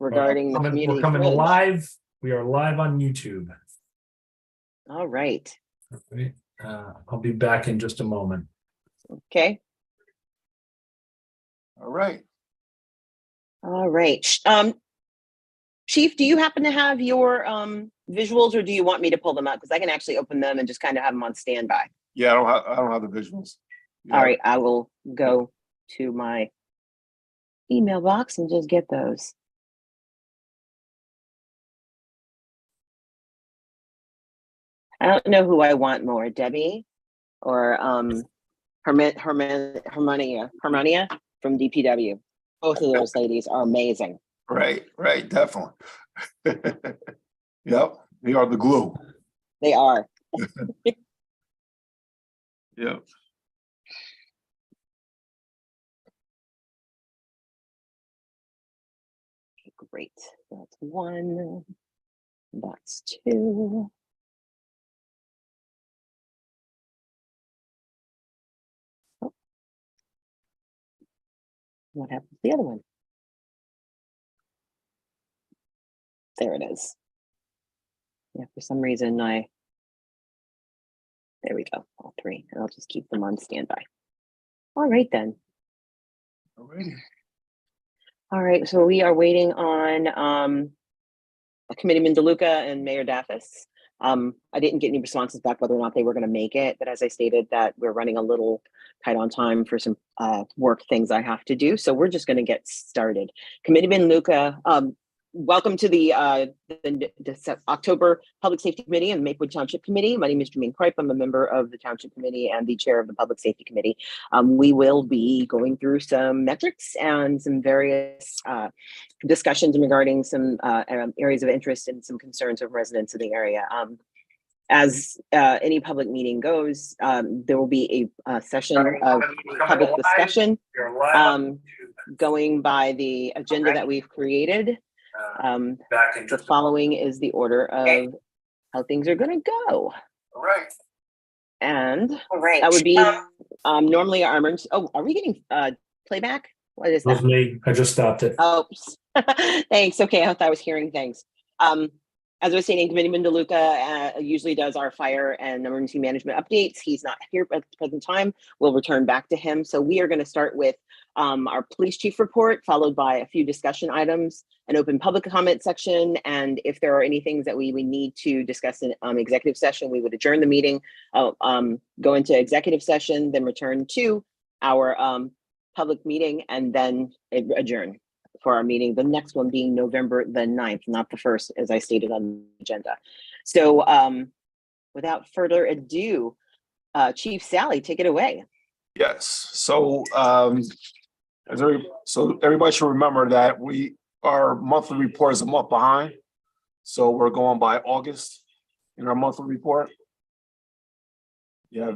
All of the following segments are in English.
regarding the We're community coming fridge. live. We are live on YouTube. All right. Okay. I'll be back in just a moment. Okay. All right. All right. Chief, do you happen to have your visuals, or do you want me to pull them up? Because I can actually open them and just kind of have them on standby. Yeah, I don't have the visuals. Yeah. All right, I will go to my email box and just get those. I don't know who I want more, Debbie or Hermania from DPW. Both of those ladies are amazing. Right, definitely. Yep, they are the glue. They are. Yep. Great. That's one. That's two. Oh. What happened to the other one? There it is. Yeah, for some reason there we go, all three, and I'll just keep them on standby. All right then. All righty. All right, so we are waiting on Committeeman DeLuca and Mayor Daffis. I didn't get any responses back whether or not they were going to make it, but as I stated, that we're running a little tight on time for some work things I have to do, so we're just going to get started. Committeeman Luca, welcome to the October Public Safety Committee and Maplewood Township Committee. My name is Jermaine Kripe. I'm a member of the Township Committee and the chair of the Public Safety Committee. We will be going through some metrics and some various discussions regarding some areas of interest and some concerns of residents of the area. As any public meeting goes, there will be a session of public discussion going by the agenda that we've created. The following is the order of how things are going to go. All right. And that would be normally our emergency. Oh, are we getting playback? What is that? Me. I just stopped it. Oh, thanks. Okay, I thought I was hearing things. As I was saying, Committeeman DeLuca usually does our fire and emergency management updates. He's not here at the present time. We'll return back to him. So we are going to start with our police chief report, followed by a few discussion items, an open public comment section. And if there are any things that we need to discuss in executive session, we would adjourn the meeting, go into executive session, then return to our public meeting, and then adjourn for our meeting, the next one being November the 9th, not the 1st, as I stated on the agenda. So without further ado, Chief Sally, take it away. Yes. So everybody should remember that our monthly report is a month behind. So we're going by August in our monthly report. Yeah,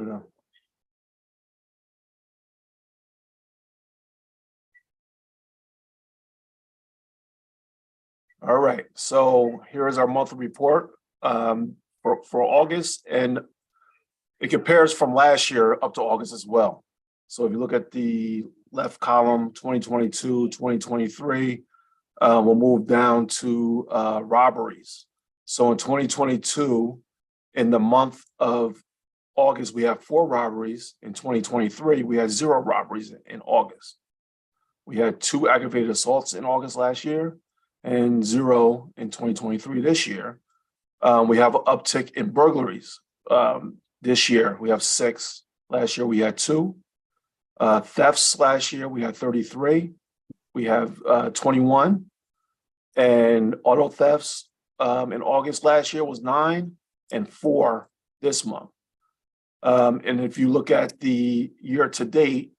all right, so here is our monthly report for August, and it compares from last year up to August as well. So if you look at the left column, 2022, 2023, we'll move down to robberies. So in 2022, in the month of August, we have 4 robberies. In 2023, we had 0 robberies in August. We had 2 aggravated assaults in August last year, and 0 in 2023 this year. We have an uptick in burglaries. This year we have 6. Last year we had 2. Thefts last year we had 33. We have 21. And auto thefts in August last year was 9 and 4 this month. And if you look at the year to date,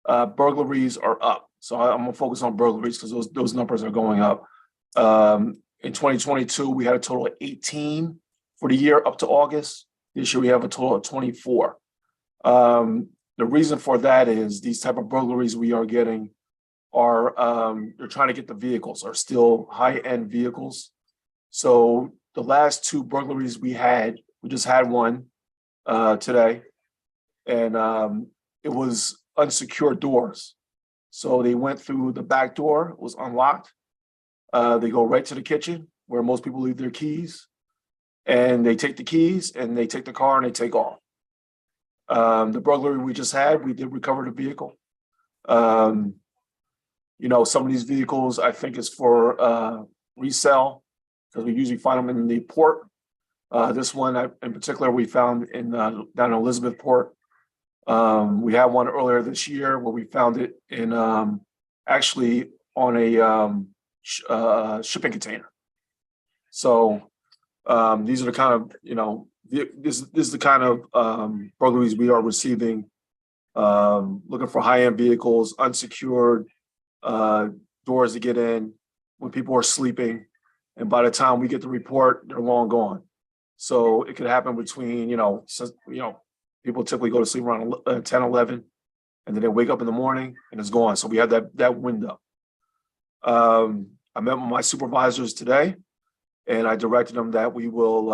burglaries are up. So I'm gonna focus on burglaries because those numbers are going up. In 2022, we had a total of 18 for the year up to August. This year we have a total of 24. The reason for that is these type of burglaries we are getting are they're trying to get the vehicles, are still high-end vehicles. So the last 2 burglaries we just had one today, and it was unsecured doors. So they went through the back door, it was unlocked, They go right to the kitchen where most people leave their keys. And they take the keys and they take the car and they take off. The burglary we just had, we did recover the vehicle. Some of these vehicles I think is for resale because we usually find them in the port. This one in particular we found in down in Elizabethport. We had one earlier this year where we found it in actually on a shipping container. So these are the kind of this is the kind of burglaries we are receiving. Looking for high-end vehicles, unsecured doors to get in when people are sleeping, and by the time we get the report, they're long gone. So it could happen between people typically go to sleep around 10, 11, and then they wake up in the morning and it's gone. So we had that window. I met with my supervisors today, and I directed them that we will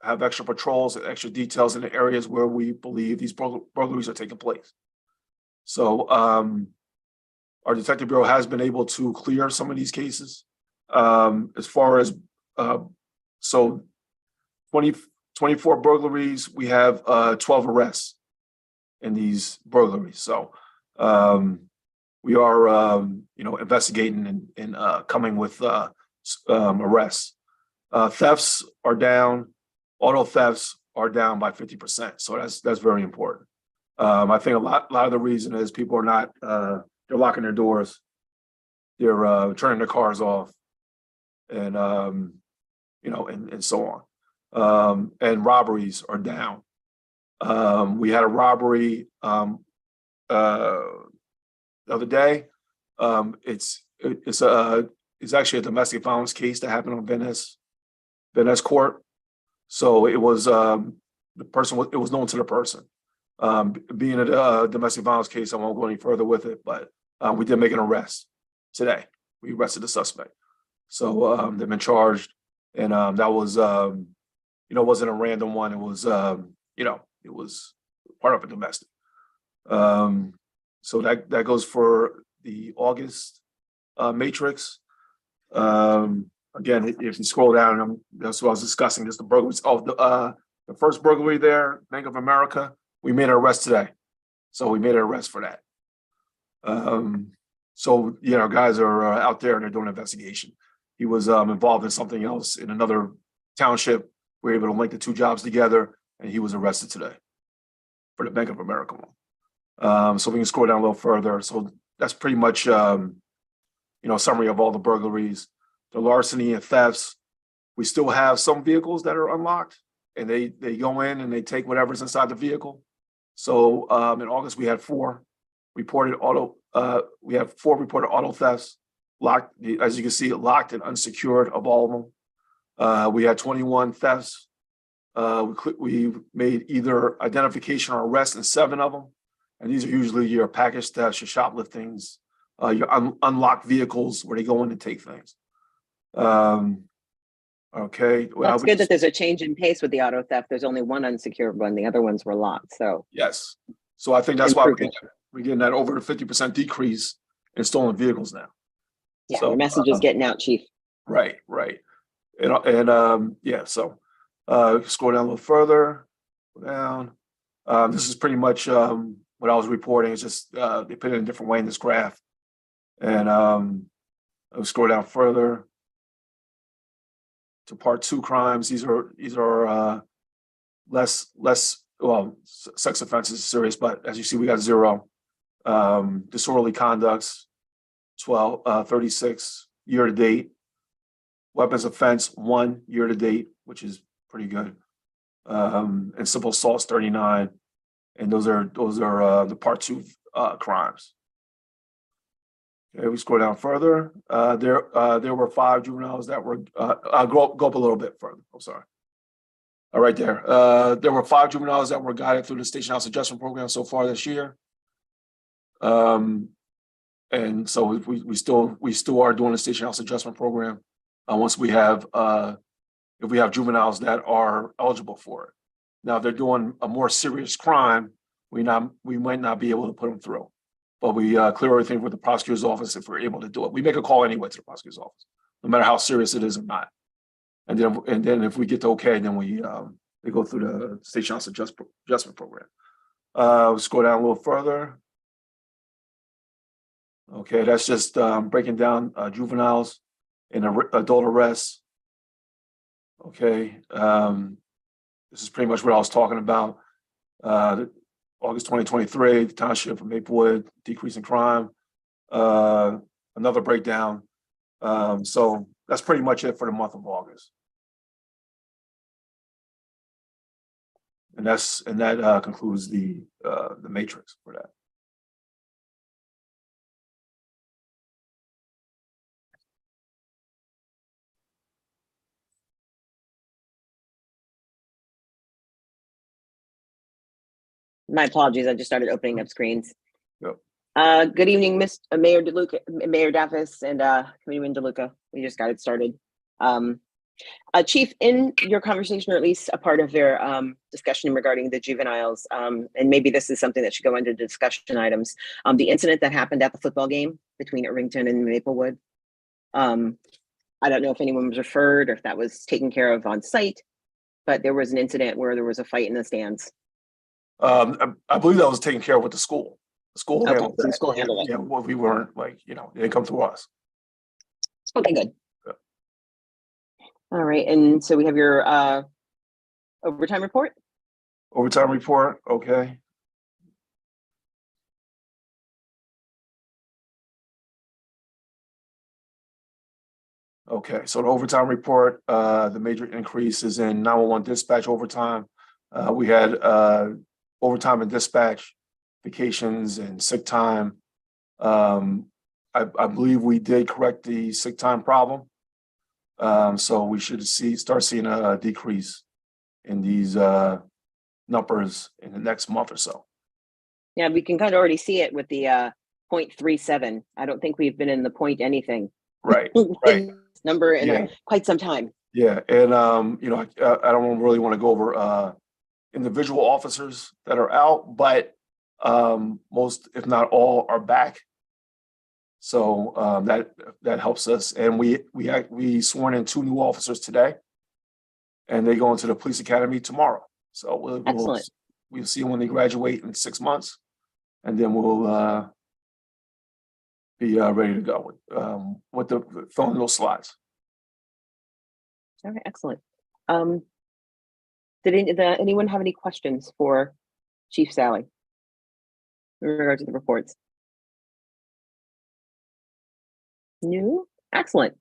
have extra patrols and extra details in the areas where we believe these burglaries are taking place. So our detective bureau has been able to clear some of these cases. As far as 24 burglaries, we have 12 arrests in these burglaries. So we are investigating and coming with arrests. Thefts are down. Auto thefts are down by 50%. So that's very important. I think a lot of the reason is people are not they're locking their doors, they're turning their cars off, and and so on. And robberies are down. We had a robbery the other day. It's actually a domestic violence case that happened on Venice Court. So it was it was known to the person. Being a domestic violence case, I won't go any further with it, but we did make an arrest today. We arrested the suspect. So they've been charged, and that was wasn't a random one. It was it was part of a domestic. So that goes for the August matrix. Again, if you scroll down, that's what I was discussing. Just the burglaries. Oh, the first burglary there, Bank of America. We made an arrest today, so we made an arrest for that. So guys are out there and they're doing an investigation. He was involved in something else in another township. We were able to link the two jobs together, and he was arrested today for the Bank of America one. So we can scroll down a little further. So that's pretty much a summary of all the burglaries. The larceny and thefts, we still have some vehicles that are unlocked, and they go in and they take whatever's inside the vehicle. So in August we had 4 reported auto. We have 4 reported auto thefts, locked, as you can see, locked and unsecured of all of them. We had 21 thefts. We made either identification or arrest in 7 of them, and these are usually your package thefts, your shopliftings, your unlocked vehicles where they go in and take things. Okay. Well, it's good that there's a change in pace with the auto theft. There's only one unsecured one. The other ones were locked. So yes. So I think that's why we're getting that over the 50% decrease in stolen vehicles now. Yeah, so, the message is getting out, Chief. Right. And yeah. So scroll down a little further. Go down. This is pretty much what I was reporting. It's just they put it in a different way in this graph. And I'll scroll down further to part 2 crimes. These are less sex offenses is serious, but as you see, we got 0. Disorderly conducts, 36 year to date. Weapons offense, 1 year to date, which is pretty good. And simple assaults, 39. And those are the part 2 crimes. Okay, we scroll down further. There were 5 juveniles that were go up a little bit further. I'm sorry. All right, there. There were 5 juveniles that were guided through the Station House Adjustment Program so far this year. And so we still are doing the Station House Adjustment Program once we have if we have juveniles that are eligible for it. Now, if they're doing a more serious crime, we might not be able to put them through. But we clear everything with the prosecutor's office if we're able to do it. We make a call anyway to the prosecutor's office. no matter how serious it is or not. And then if we get the okay, then they go through the state chancellor adjustment program. Let's go down a little further. Okay, that's just breaking down juveniles and adult arrests. Okay, this is pretty much what I was talking about. August 2023, the township of Maplewood, decrease in crime. Another breakdown. So that's pretty much it for the month of August. And that concludes the matrix for that. My apologies. I just started opening up screens. Yep. Good evening, Mayor DeLuca, Mayor Daffis, and Committeeman DeLuca. We just got it started. Chief, in your conversation, or at least a part of your discussion regarding the juveniles, and maybe this is something that should go under discussion items, the incident that happened at the football game between Irvington and Maplewood. I don't know if anyone was referred or if that was taken care of on site, but there was an incident where there was a fight in the stands. I believe that was taken care of with the school. The school Okay, handled so the that. school handled it. Yeah, well, we weren't like, it didn't come through us. Okay, good. Yeah. All right, and so we have your overtime report. Overtime report, okay. Okay, so the overtime report, the major increase is in 911 dispatch overtime. We had overtime and dispatch, vacations and sick time. I believe we did correct the sick time problem. So we should start seeing a decrease in these numbers in the next month or so. Yeah, we can kind of already see it with the 0.37. I don't think we've been in the point anything. Right, right. Number in Yeah. quite some time. Yeah, and I don't really want to go over individual officers that are out, but most, if not all, are back. So that helps us. And we sworn in 2 new officers today, and they go into the police academy tomorrow. So Excellent. we'll see when they graduate in 6 months, and then we'll be ready to go with filling those slots. Okay, excellent. Did anyone have any questions for Chief Sally in regards to the reports? No? Excellent.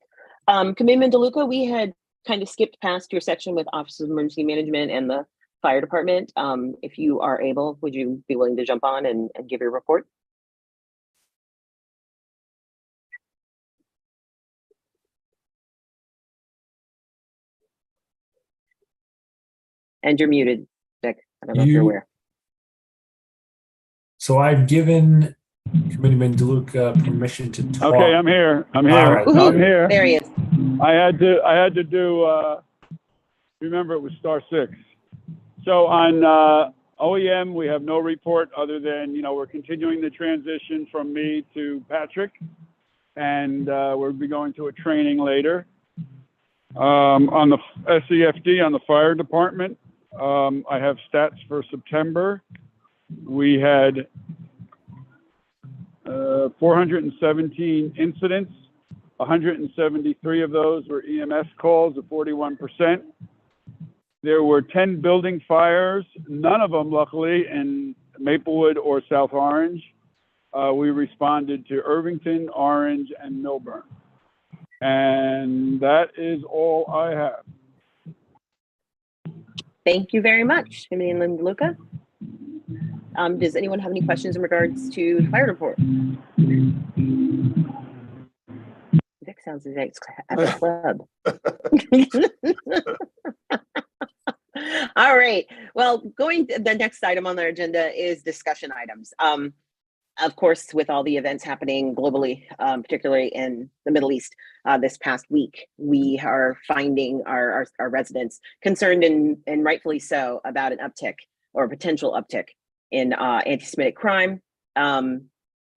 Committeeman DeLuca, we had kind of skipped past your section with Office of Emergency Management and the Fire Department. If you are able, would you be willing to jump on and give your report? And you're muted, Dick. I don't know if you're aware. So I've given Committeeman DeLuca permission to talk. Okay, I'm here. All right. I'm here. There he is. I had to do, remember it was *6. So on OEM, we have no report other than, we're continuing the transition from me to Patrick, and we'll be going to a training later. On the SEFD, on the fire department, I have stats for September. We had 417 incidents. 173 of those were EMS calls, at 41%. There were 10 building fires, none of them, luckily, in Maplewood or South Orange. We responded to Irvington, Orange, and Milburn. And that is all I have. Thank you very much, Committeeman DeLuca. Does anyone have any questions in regards to the fire report? Dick sounds like it's at the club. All right. Well, going to the next item on our agenda is discussion items. Of course, with all the events happening globally, particularly in the Middle East this past week, we are finding our residents concerned, and rightfully so, about an uptick or potential uptick in anti-Semitic crime.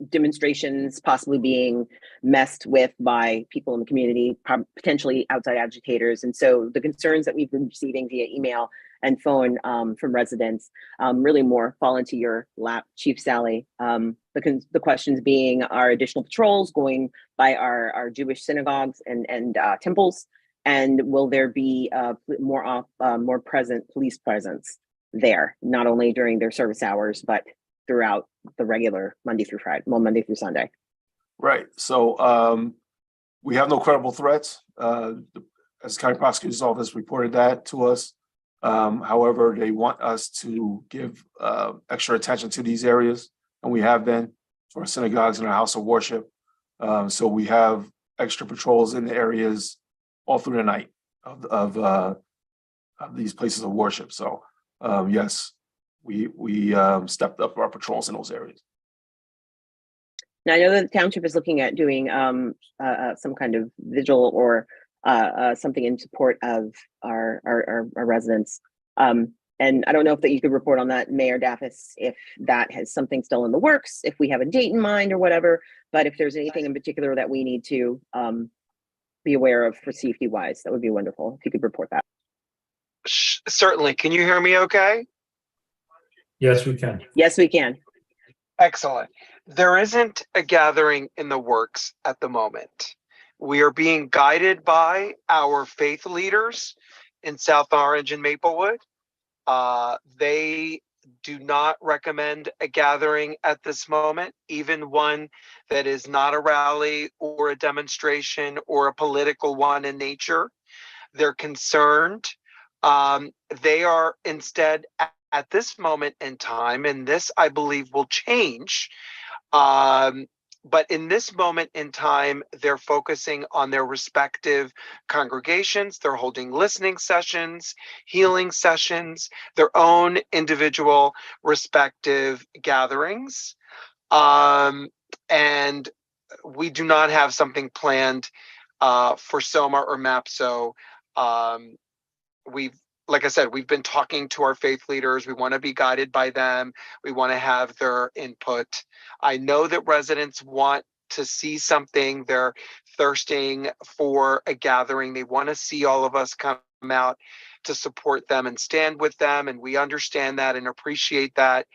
demonstrations possibly being messed with by people in the community, potentially outside agitators. And so the concerns that we've been receiving via email and phone from residents really more fall into your lap, Chief Sally. The questions being, are additional patrols going by our Jewish synagogues and temples? And will there be more present police presence there, not only during their service hours, but throughout the regular Monday through Sunday? Right. So we have no credible threats. As County Prosecutor's Office reported that to us. However, they want us to give extra attention to these areas, and we have been, for our synagogues and our house of worship. So we have extra patrols in the areas all through the night of these places of worship. So yes, we stepped up our patrols in those areas. Now, I know that the township is looking at doing some kind of vigil or something in support of our residents. And I don't know if that you could report on that, Mayor Daffis, if that has something still in the works, if we have a date in mind or whatever, but if there's anything in particular that we need to be aware of for safety wise, that would be wonderful if you could report that. Certainly. Can you hear me okay? Yes, we can. Yes, we can. Excellent. There isn't a gathering in the works at the moment. We are being guided by our faith leaders in South Orange and Maplewood. They do not recommend a gathering at this moment, even one that is not a rally or a demonstration or a political one in nature. They're concerned. They are instead at this moment in time, and this I believe will change. But in this moment in time, they're focusing on their respective congregations. They're holding listening sessions, healing sessions, their own individual respective gatherings. And we do not have something planned for SOMA or MAPSO. Like I said, we've been talking to our faith leaders. We want to be guided by them. We want to have their input. I know that residents want to see something. They're thirsting for a gathering. They want to see all of us come out to support them and stand with them. And we understand that and appreciate that.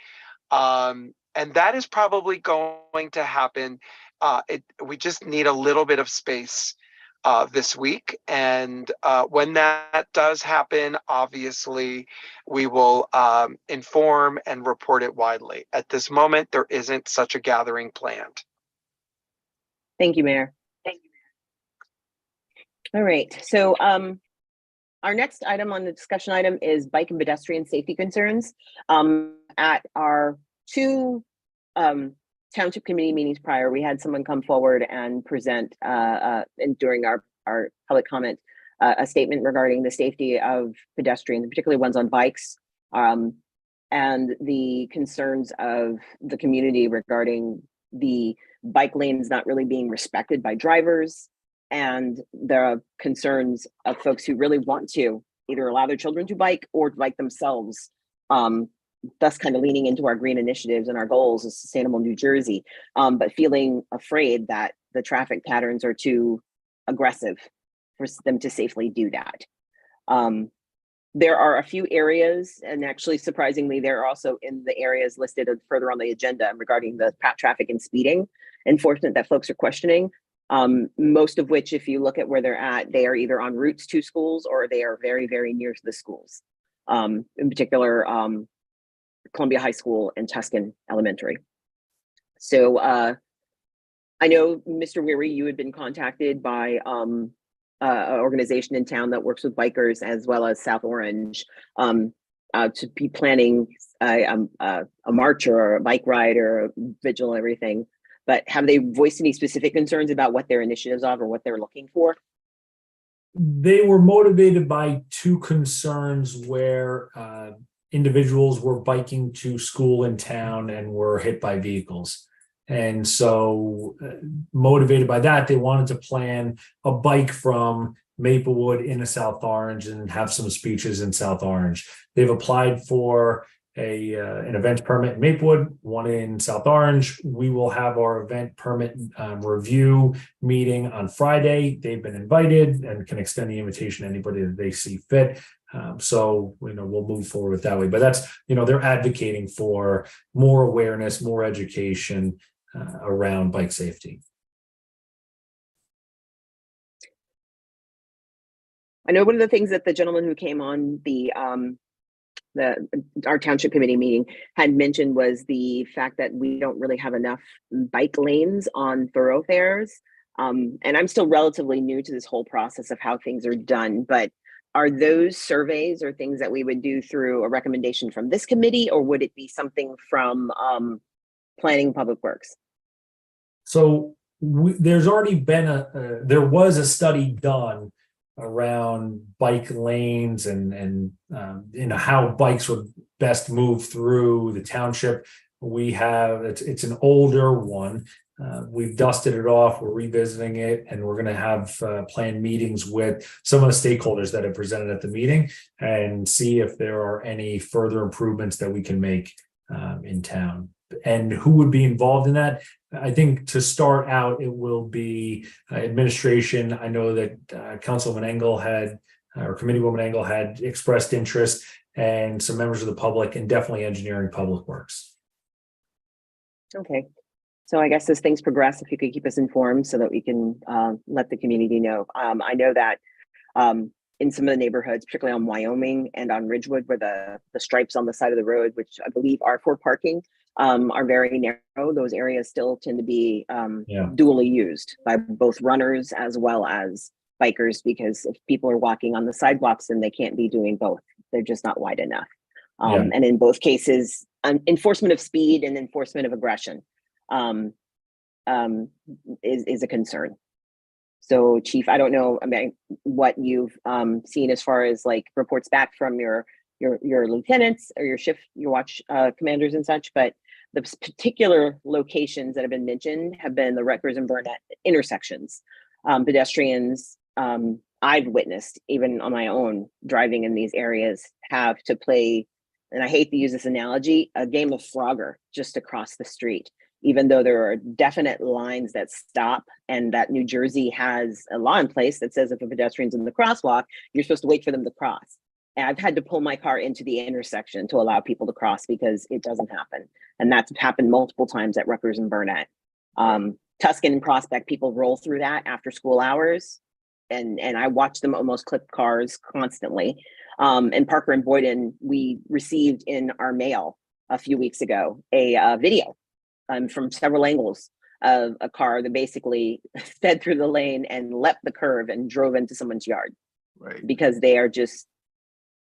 And that is probably going to happen. We just need a little bit of space this week. And when that does happen, obviously, we will inform and report it widely. At this moment, there isn't such a gathering planned. Thank you, Mayor. All right. So our next item on the discussion item is bike and pedestrian safety concerns. At our two township committee meetings prior, we had someone come forward and present and during our public comment a statement regarding the safety of pedestrians, particularly ones on bikes, and the concerns of the community regarding the bike lanes not really being respected by drivers, and the concerns of folks who really want to either allow their children to bike or bike themselves, thus kind of leaning into our green initiatives and our goals of sustainable New Jersey, but feeling afraid that the traffic patterns are too aggressive for them to safely do that. There are a few areas, and actually surprisingly, they're also in the areas listed further on the agenda regarding the traffic and speeding enforcement that folks are questioning. Most of which, if you look at where they're at, they are either on routes to schools or they are very, very near to the schools. In particular, Columbia High School and Tuscan Elementary. So I know, Mr. Weary, you had been contacted by an organization in town that works with bikers as well as South Orange to be planning a march or a bike ride or a vigil, everything. But have they voiced any specific concerns about what their initiatives are or what they're looking for? They were motivated by two concerns where individuals were biking to school in town and were hit by vehicles. And so motivated by that, they wanted to plan a bike from Maplewood into South Orange and have some speeches in South Orange. They've applied for an event permit in Maplewood, one in South Orange. We will have our event permit review meeting on Friday. They've been invited and can extend the invitation to anybody that they see fit. So, we'll move forward that way. But that's, they're advocating for more awareness, more education around bike safety. I know one of the things that the gentleman who came on our township committee meeting had mentioned was the fact that we don't really have enough bike lanes on thoroughfares. And I'm still relatively new to this whole process of how things are done, but are those surveys or things that we would do through a recommendation from this committee, or would it be something from Planning and Public Works? So there's already been there was a study done around bike lanes and how bikes would best move through the township. We have it's an older one. We've dusted it off. We're revisiting it, and we're going to have planned meetings with some of the stakeholders that have presented at the meeting and see if there are any further improvements that we can make in town. And who would be involved in that? I think to start out, it will be administration. I know that Councilwoman Engel or Committeewoman Engel had expressed interest, and some members of the public, and definitely engineering, public works. Okay. So I guess as things progress, if you could keep us informed so that we can let the community know. I know that in some of the neighborhoods, particularly on Wyoming and on Ridgewood, where the stripes on the side of the road, which I believe are for parking, are very narrow. Those areas still tend to be dually used by both runners as well as bikers, because if people are walking on the sidewalks, then they can't be doing both. They're just not wide enough. And in both cases, enforcement of speed and enforcement of aggression is a concern. So, Chief, I don't know what you've seen as far as like reports back from your lieutenants or your watch commanders and such, but the particular locations that have been mentioned have been the Rutgers and Burnett intersections. Pedestrians, I've witnessed, even on my own, driving in these areas, have to play, and I hate to use this analogy, a game of Frogger just across the street, even though there are definite lines that stop, and that New Jersey has a law in place that says if a pedestrian's in the crosswalk, you're supposed to wait for them to cross. And I've had to pull my car into the intersection to allow people to cross because it doesn't happen. And that's happened multiple times at Rutgers and Burnett. Tuscan and Prospect, people roll through that after school hours. And I watch them almost clip cars constantly. And Parker and Boyden, we received in our mail a few weeks ago a video from several angles of a car that basically sped through the lane and leapt the curve and drove into someone's yard. Right. Because they are just,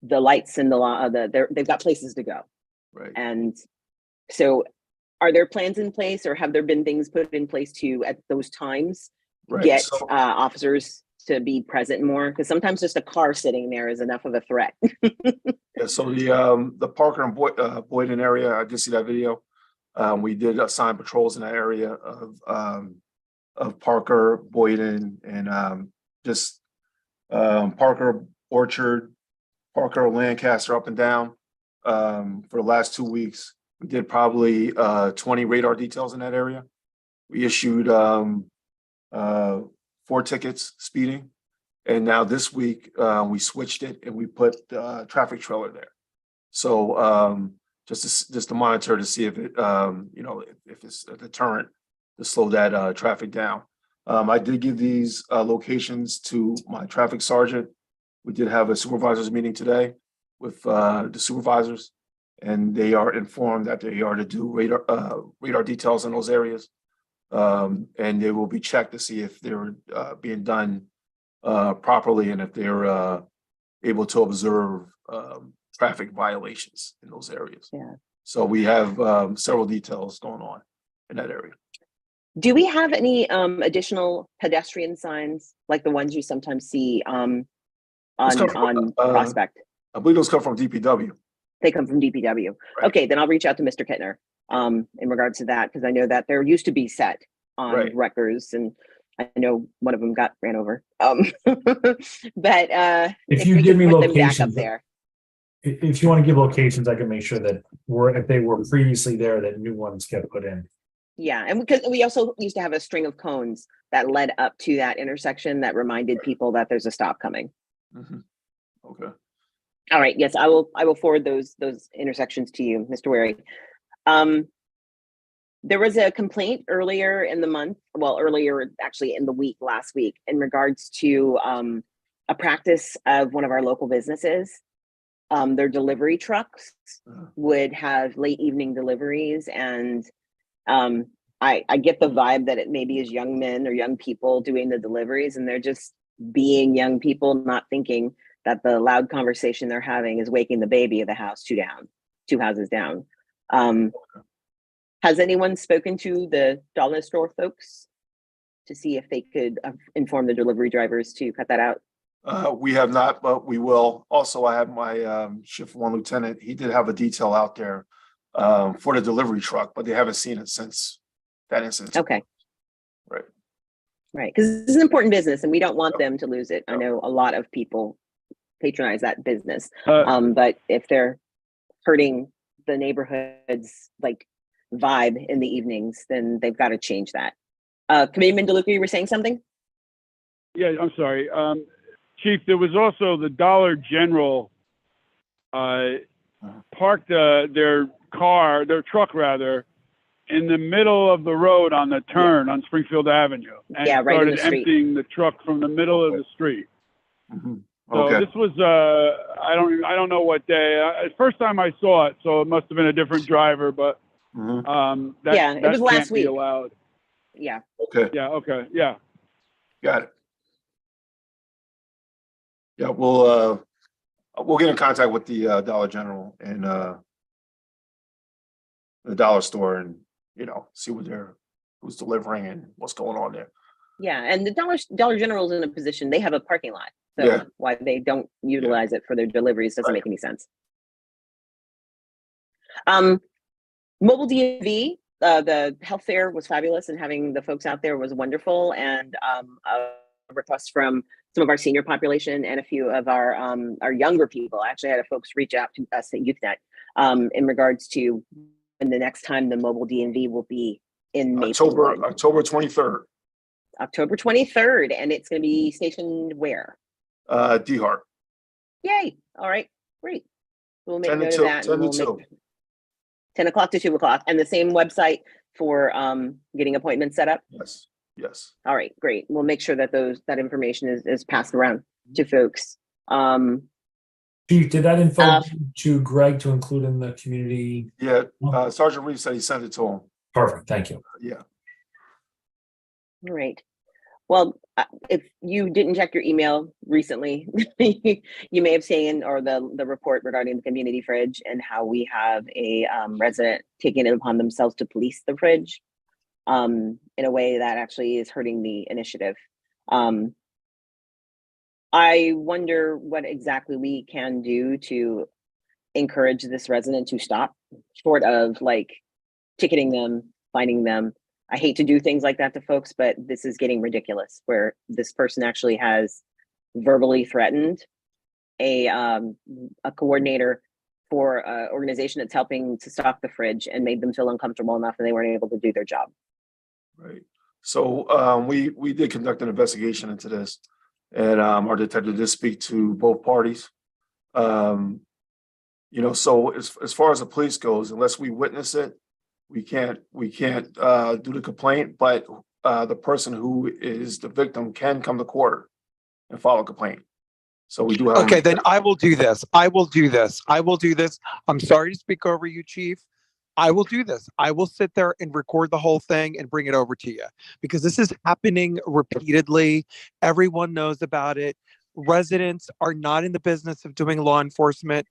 the lights and they've got places to go. Right. And so are there plans in place, or have there been things put in place to, at those times, get officers to be present more? Because sometimes just a car sitting there is enough of a threat. Yeah, so the Parker and Boyden area, I did see that video. We did assign patrols in that area of Parker, Boyden, and Parker, Orchard, Parker, Lancaster, up and down. For the last 2 weeks, we did probably 20 radar details in that area. We issued 4 tickets speeding, and now this week we switched it and we put the traffic trailer there. So just to monitor to see if it if it's a deterrent to slow that traffic down. I did give these locations to my traffic sergeant. We did have a supervisors meeting today with the supervisors, and they are informed that they are to do radar details in those areas, and they will be checked to see if they're being done properly and if they're able to observe traffic violations in those areas. Yeah. So we have several details going on in that area. Do we have any additional pedestrian signs like the ones you sometimes see on Prospect? I believe those come from DPW. They come from DPW. Right. Okay, then I'll reach out to Mr. Kittner in regards to that, because I know that there used to be set on Rutgers, and I know one of them got ran over. But if you give me put them back locations up there. If you want to give locations, I can make sure that if they were previously there, that new ones get put in. Yeah, and because we also used to have a string of cones that led up to that intersection that reminded people that there's a stop coming. Mhm. Okay. All right, yes, I will forward those intersections to you, Mr. Wary. There was a complaint earlier in the month, well, earlier actually in the week, last week, in regards to a practice of one of our local businesses. Their delivery trucks would have late evening deliveries, and I get the vibe that it maybe is young men or young people doing the deliveries, and they're just being young people, not thinking that the loud conversation they're having is waking the baby of the house two houses down. Has anyone spoken to the dollar store folks to see if they could inform the delivery drivers to cut that out? We have not, but we will. Also, I have my shift one lieutenant. He did have a detail out there for the delivery truck, but they haven't seen it since that incident. Okay. Right. Right, because this is an important business and we don't want Yep. them to lose it. I Yep. know a lot of people patronize that business. Uh, But if they're hurting the neighborhood's like vibe in the evenings, then they've got to change that. Committeeman DeLuca, you were saying something? yeah, I'm sorry. Chief, there was also the Dollar General parked their truck rather, in the middle of the road on the turn on Springfield Avenue. And Yeah, right in the started street. emptying the truck from the middle of the street. Mhm. So Okay. this was I don't know what day. First time I saw it, so it must have been a different driver, but Mhm. that Yeah, it that was last can't be week. allowed. Yeah. Okay. Yeah, okay, yeah. Got it. Yeah, we'll get in contact with the Dollar General and the dollar store and, see who's delivering and what's going on there. Yeah, and the Dollar General's in a position, they have a parking lot. So Yeah. why they don't utilize it for their deliveries doesn't Right. make any sense. Mobile DMV, the health fair was fabulous and having the folks out there was wonderful. And a request from some of our senior population and a few of our younger people. I actually had folks reach out to us at YouthNet in regards to when the next time the mobile DMV will be in Maplewood. October 23rd, October 23rd, and it's going to be stationed where? DeHart. Yay! All right, great. We'll make 10 to note of 2, that. 10 And to we'll 2. make 10 o'clock to 2 o'clock, and the same website for getting appointments set up. Yes. All right, great. We'll make sure that that information is passed around to folks. Chief, did that info to Greg to include in the community? Yeah, Sergeant Reed said he sent it to him. Perfect, thank you. Yeah. All right. Well, if you didn't check your email recently, you may have seen or the report regarding the community fridge and how we have a resident taking it upon themselves to police the fridge in a way that actually is hurting the initiative. I wonder what exactly we can do to encourage this resident to stop, short of like ticketing them, finding them. I hate to do things like that to folks, but this is getting ridiculous where this person actually has verbally threatened a coordinator for an organization that's helping to stock the fridge and made them feel uncomfortable enough and they weren't able to do their job. Right. So we did conduct an investigation into this, and our detective did speak to both parties. So as far as the police goes, unless we witness it, we can't do the complaint, but the person who is the victim can come to court and file a complaint. So we do have. Okay, then I will do this. I'm sorry to speak over you, Chief. I will do this. I will sit there and record the whole thing and bring it over to you because this is happening repeatedly. Everyone knows about it. Residents are not in the business of doing law enforcement.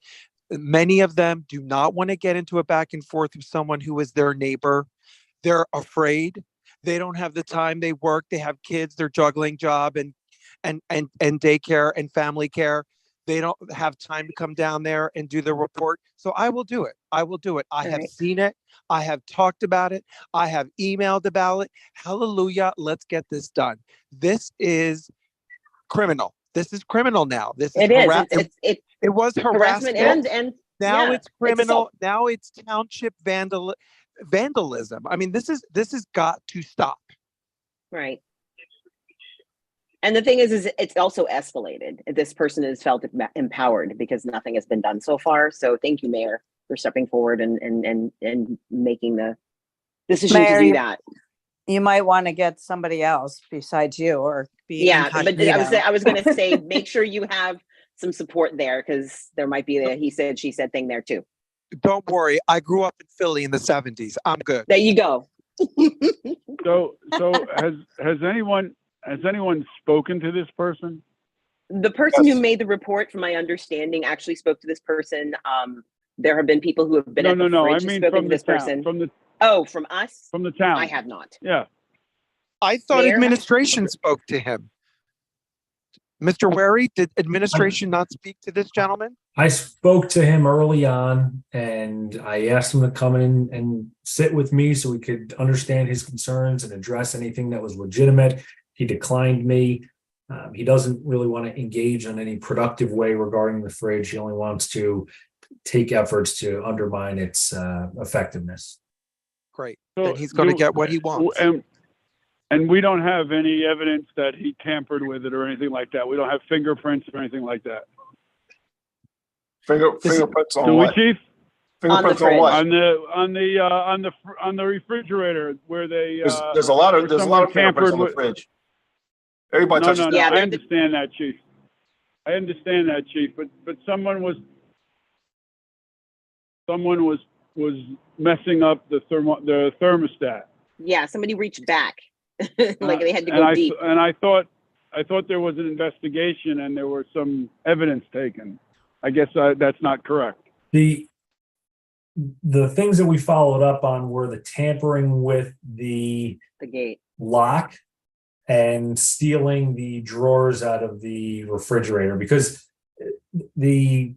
Many of them do not want to get into a back and forth with someone who is their neighbor. They're afraid. They don't have the time. They work. They have kids. They're juggling job and daycare and family care. They don't have time to come down there and do the report. So I will do it. I have seen it. I have talked about it. I have emailed about it. Hallelujah. Let's get this done. This is criminal. This is criminal now. This is It is. It was harassment harassment. and Now yeah, it's criminal. assault. Now it's township vandalism. I mean, this has got to stop. Right. And the thing is it's also escalated. This person has felt empowered because nothing has been done so far. So thank you, Mayor, for stepping forward and making the decision Mayor, to do that. you might want to get somebody else besides you or be Yeah, but incognito. I was going to say, make sure you have some support there because there might be a he said, she said thing there too. Don't worry. I grew up in Philly in the 70s. I'm good. There you go. So has anyone spoken to this person? The person Yes. who made the report, from my understanding, actually spoke to this person. There have been people who have been at the No. I fridge mean spoken from to the this town, person. From us? from the town. I have not. Yeah. I thought Mayor? administration spoke to him. Mr. Wary, did administration not speak to this gentleman? I spoke to him early on and I asked him to come in and sit with me so we could understand his concerns and address anything that was legitimate. He declined me. He doesn't really want to engage in any productive way regarding the fridge. He only wants to take efforts to undermine its effectiveness. Great. So Then he's going to do- get what he wants. And we don't have any evidence that he tampered with it or anything like that. We don't have fingerprints or anything like that. Fingerprints on Do we, what? Chief? Fingerprints on fridge. what? On the refrigerator where they There's a lot of where someone fingerprints on the tampered fridge. Everybody No, touches. no, no. Yeah, I they're- understand that, Chief. I understand that, Chief. But someone was messing up the thermostat. Yeah, somebody reached back. Like they had to And go deep. I thought there was an investigation and there was some evidence taken. I guess that's not correct. The things that we followed up on were the tampering with the The gate. lock and stealing the drawers out of the refrigerator because the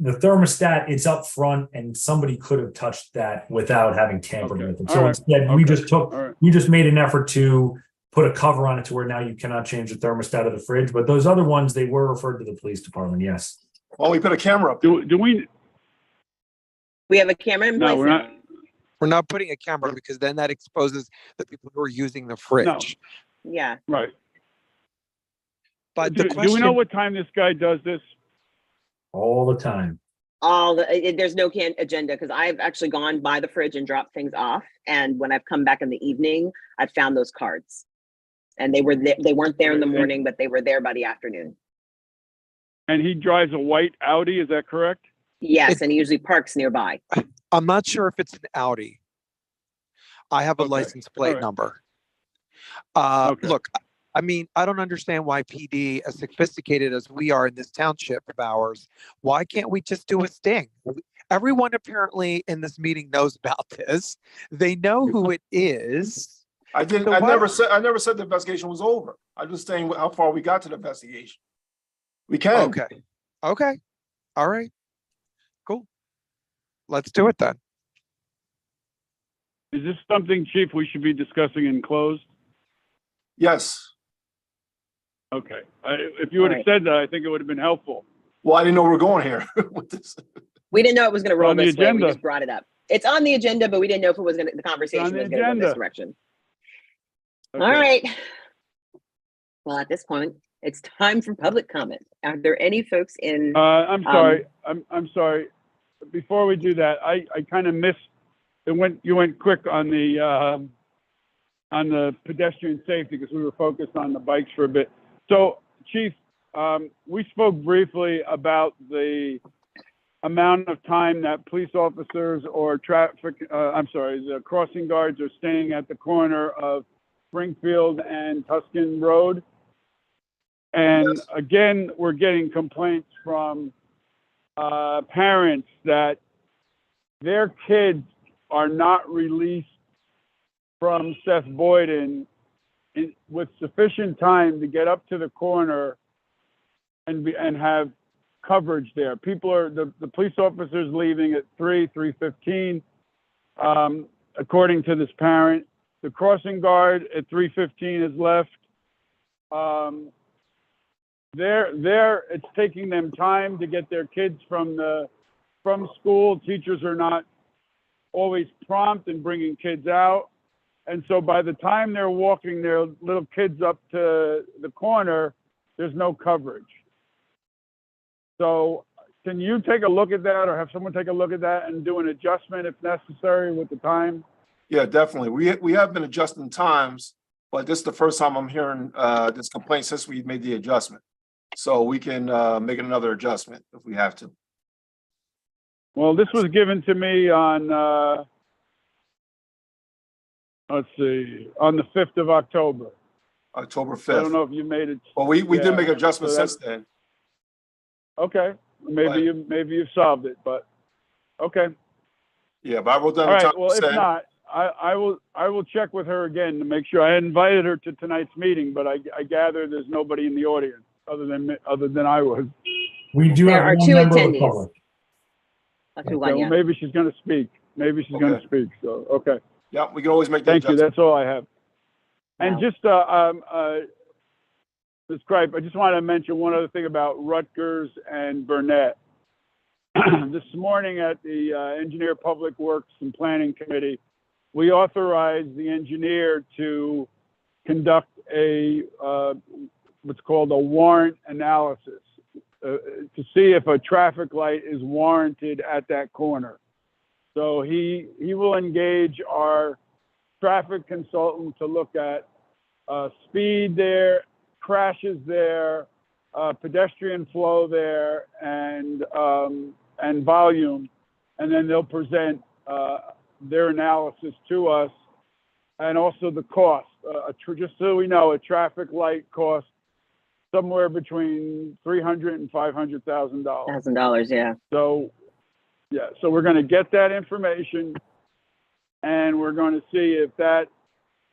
thermostat, it's up front and somebody could have touched that without having tampered Okay. with it. All So right. instead, we Okay. just took, All right. we just made an effort to put a cover on it to where now you cannot change the thermostat of the fridge. But those other ones, they were referred to the police department. Yes. Well, we put a camera up. Do we? We have a camera in place. No, we're now. not. We're not putting a camera because then that exposes the people who are using the fridge. Yeah. Right. But Do the question, we know what time this guy does this? All the time. There's no agenda because I've actually gone by the fridge and dropped things off. And when I've come back in the evening, I've found those cards. And they weren't there in the morning, but they were there by the afternoon. And he drives a white Audi, is that correct? Yes, and he usually parks nearby. I'm not sure if it's an Audi. I have a Okay. license plate All right. number. Okay. Look, I mean, I don't understand why PD, as sophisticated as we are in this township of ours, why can't we just do a sting? Everyone apparently in this meeting knows about this. They know who it is. I didn't. So I why- never said the investigation was over. I'm just saying how far we got to the investigation. We can. Okay. Okay. All right. Cool. Let's do it then. Is this something, Chief, we should be discussing in closed? Yes. Okay. If you would have All said that, I think it would have been helpful. Well, I didn't know we were going here with this. We didn't know it was going to roll On the this way. We agenda. just brought it up. It's on the agenda, but we didn't know if it was going to, the conversation on the was going to go this agenda. direction. Okay. All right. Well, at this point, it's time for public comment. Are there any folks in? I'm sorry. I'm sorry. Before we do that, I kind of missed. You went quick on the pedestrian safety because we were focused on the bikes for a bit. So, Chief, we spoke briefly about the amount of time that police officers or the crossing guards are staying at the corner of Springfield and Tuscan Road. And Yes. again, we're getting complaints from parents that their kids are not released from Seth Boyden with sufficient time to get up to the corner and have coverage there. The police officers leaving at 3:15. According to this parent, the crossing guard at 3:15 is left. it's taking them time to get their kids from school. Teachers are not always prompt in bringing kids out. And so by the time they're walking their little kids up to the corner, there's no coverage. So can you take a look at that, or have someone take a look at that and do an adjustment if necessary with the time? Yeah, definitely. We have been adjusting times, but this is the first time I'm hearing this complaint since we made the adjustment. So we can make another adjustment if we have to. Well, this was given to me on, let's see, on the 5th of October. October I don't 5th. know if you made it. Well, we Yeah, did make adjustments so since then. Okay, maybe you've solved it, but, okay. Yeah, but I wrote down All the time. right, well, if not, I will check with her again to make sure. I had invited her to tonight's meeting, but I gather there's nobody in the audience other than I was. We do There have are one two member of the attendees. public. That's who Okay, won, well, yeah. maybe she's gonna speak. Maybe she's gonna Okay. speak, so, okay. Yeah, we can always make the Thank you, adjustment. that's all I have. And Wow. just, Ms. Kripe, I just want to mention one other thing about Rutgers and Burnett. This morning at the Engineer Public Works and Planning Committee, we authorized the engineer to conduct a, what's called a warrant analysis, to see if a traffic light is warranted at that corner. So he will engage our traffic consultant to look at speed there, crashes there, pedestrian flow there, and volume, and then they'll present their analysis to us, and also the cost. Just so we know, a traffic light costs somewhere between $300,000 and $500,000. $1,000, yeah. So, yeah, so we're going to get that information, and we're going to see if that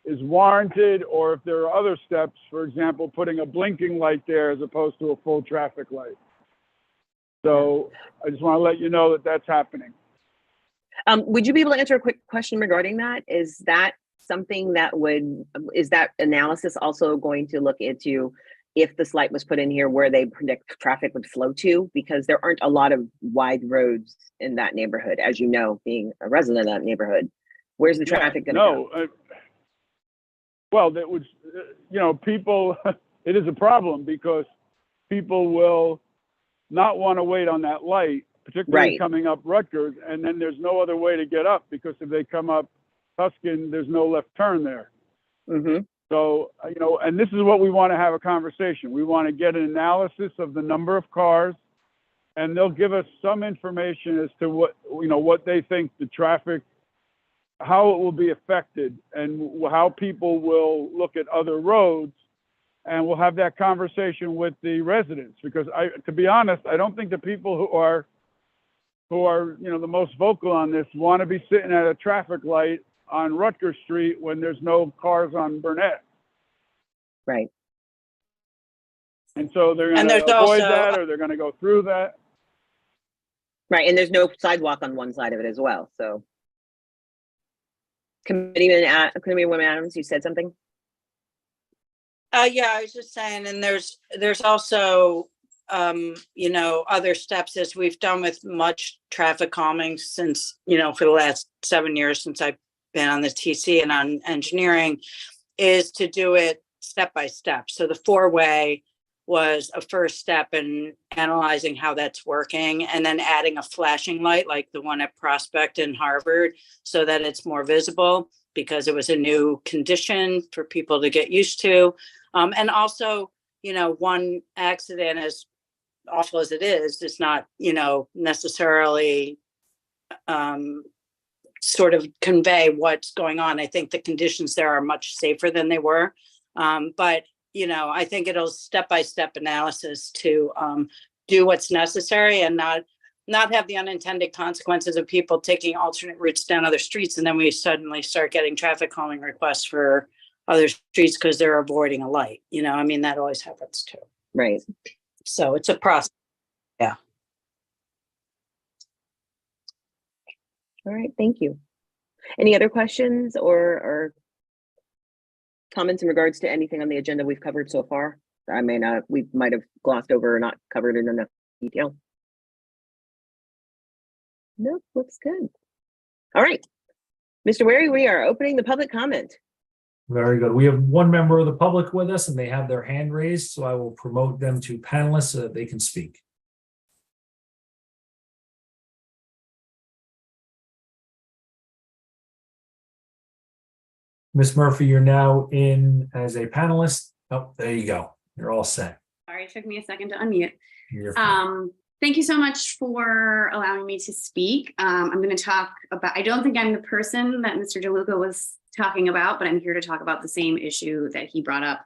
is warranted, or if there are other steps, for example, putting a blinking light there as opposed to a full traffic light. So I just want to let you know that that's happening. Would you be able to answer a quick question regarding that? Is that something that is that analysis also going to look into if this light was put in here, where they predict traffic would flow to? Because there aren't a lot of wide roads in that neighborhood, as you know, being a resident of that neighborhood. Where's the traffic going to go? Well, that was, people, it is a problem because people will not want to wait on that light, particularly Right. coming up Rutgers, and then there's no other way to get up, because if they come up Tuscan, there's no left turn there. Mm-hmm. So, and this is what we want to have a conversation. We want to get an analysis of the number of cars, and they'll give us some information as to what they think the traffic, how it will be affected, and how people will look at other roads. And we'll have that conversation with the residents, because to be honest, I don't think the people who are the most vocal on this want to be sitting at a traffic light on Rutgers Street when there's no cars on Burnett. Right. And so they're going And to there's avoid also- that, or they're going to go through that. Right, and there's no sidewalk on one side of it as well, so. Committeewoman Adams, you said something? Yeah, I was just saying, and there's also, other steps, as we've done with much traffic calming since, for the last 7 years since I've been on the TC and on engineering, is to do it step by step. So the 4-way was a first step in analyzing how that's working, and then adding a flashing light like the one at Prospect and Harvard, so that it's more visible, because it was a new condition for people to get used to. And also, one accident, as awful as it is not, necessarily sort of convey what's going on. I think the conditions there are much safer than they were. But, I think it'll step-by-step analysis to do what's necessary, and not have the unintended consequences of people taking alternate routes down other streets, and then we suddenly start getting traffic calming requests for other streets because they're avoiding a light. That always happens too. Right. So it's a process. Yeah. All right, thank you. Any other questions or comments in regards to anything on the agenda we've covered so far? we might have glossed over or not covered in enough detail. Nope, looks good. All right, Mr. Wary, we are opening the public comment. Very good. We have one member of the public with us and they have their hand raised, so I will promote them to panelists so that they can speak. Ms. Murphy, you're now in as a panelist. Oh, there you go. You're all set. Sorry, it took me a second to unmute. You're fine. Thank you so much for allowing me to speak. I'm going to talk about, I don't think I'm the person that Mr. DeLuca was talking about, but I'm here to talk about the same issue that he brought up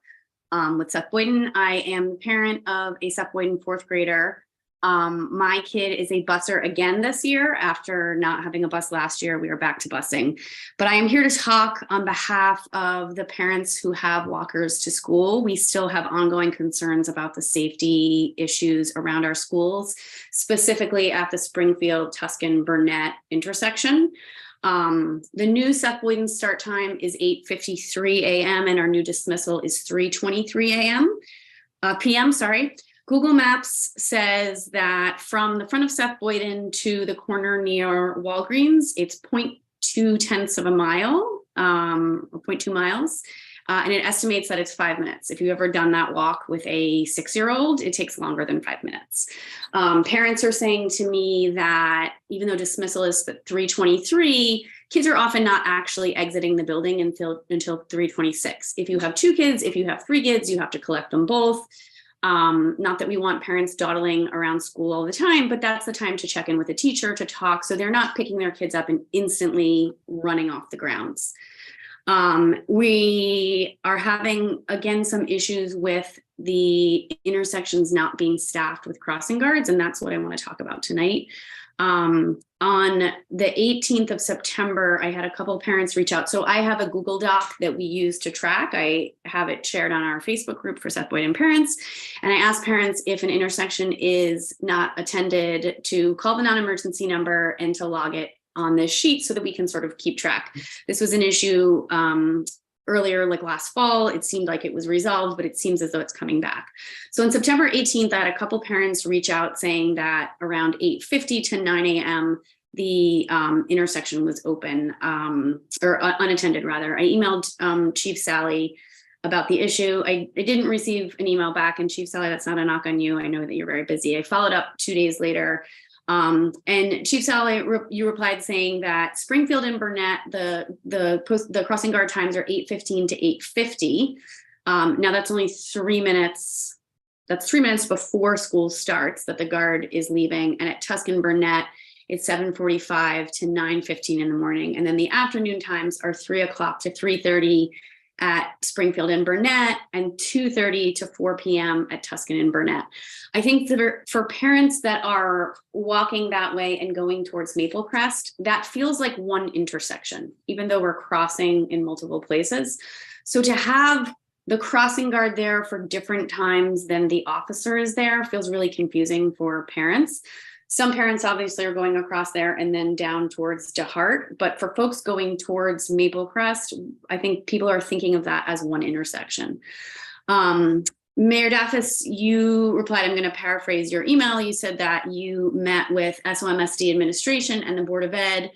with Seth Boyden. I am the parent of a Seth Boyden fourth grader. My kid is a busser again this year. After not having a bus last year, we are back to busing. But I am here to talk on behalf of the parents who have walkers to school. We still have ongoing concerns about the safety issues around our schools, specifically at the Springfield, Tuscan, Burnett intersection. The new Seth Boyden start time is 8:53 a.m. and our new dismissal is 3:23 p.m. Google Maps says that from the front of Seth Boyden to the corner near Walgreens, it's 0.2 of a mile, or 0.2 miles. And it estimates that it's 5 minutes. If you've ever done that walk with a 6-year-old, it takes longer than 5 minutes. Parents are saying to me that even though dismissal is 3:23, kids are often not actually exiting the building until 3:26. If you have 2 kids, if you have 3 kids, you have to collect them both. Not that we want parents dawdling around school all the time, but that's the time to check in with a teacher, to talk, so they're not picking their kids up and instantly running off the grounds. We are having, again, some issues with the intersections not being staffed with crossing guards, and that's what I want to talk about tonight. On the 18th of September, I had a couple of parents reach out. So I have a Google Doc that we use to track. I have it shared on our Facebook group for Seth Boyden parents. And I asked parents if an intersection is not attended to call the non-emergency number and to log it on this sheet so that we can sort of keep track. This was an issue earlier, like last fall. It seemed like it was resolved, but it seems as though it's coming back. So on September 18th, I had a couple parents reach out saying that around 8:50 to 9 a.m., the intersection was open, or unattended rather. I emailed Chief Sally about the issue. I didn't receive an email back, and Chief Sally, that's not a knock on you. I know that you're very busy. I followed up 2 days later. And Chief Sally, you replied saying that Springfield and Burnett, the crossing guard times are 8:15 to 8:50. Now that's only 3 minutes. That's 3 minutes before school starts that the guard is leaving. And at Tuscan Burnett, it's 7:45 to 9:15 in the morning. And then the afternoon times are 3 o'clock to 3:30 at Springfield and Burnett, and 2:30 to 4 p.m. at Tuscan and Burnett. I think that for parents that are walking that way and going towards Maple Crest, that feels like one intersection, even though we're crossing in multiple places. So to have the crossing guard there for different times than the officer is there feels really confusing for parents. Some parents obviously are going across there and then down towards DeHart, but for folks going towards Maple Crest, I think people are thinking of that as one intersection. Mayor Daffis, you replied, I'm going to paraphrase your email. You said that you met with SOMSD administration and the Board of Ed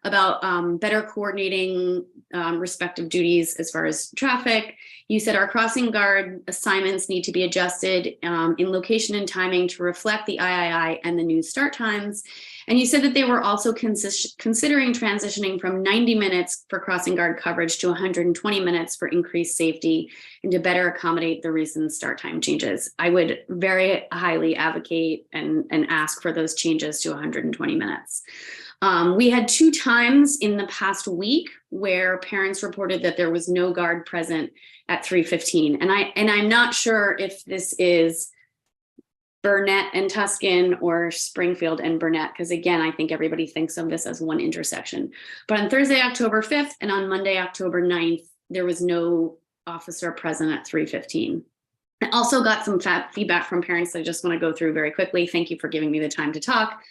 about better coordinating respective duties as far as traffic. You said our crossing guard assignments need to be adjusted in location and timing to reflect the III and the new start times. And you said that they were also considering transitioning from 90 minutes for crossing guard coverage to 120 minutes for increased safety and to better accommodate the recent start time changes. I would very highly advocate and ask for those changes to 120 minutes. We had 2 times in the past week where parents reported that there was no guard present at 3:15. And I'm not sure if this is Burnett and Tuscan or Springfield and Burnett, because again, I think everybody thinks of this as one intersection. But on Thursday, October 5th and on Monday, October 9th, there was no officer present at 3:15. I also got some feedback from parents that I just want to go through very quickly. Thank you for giving me the time to talk.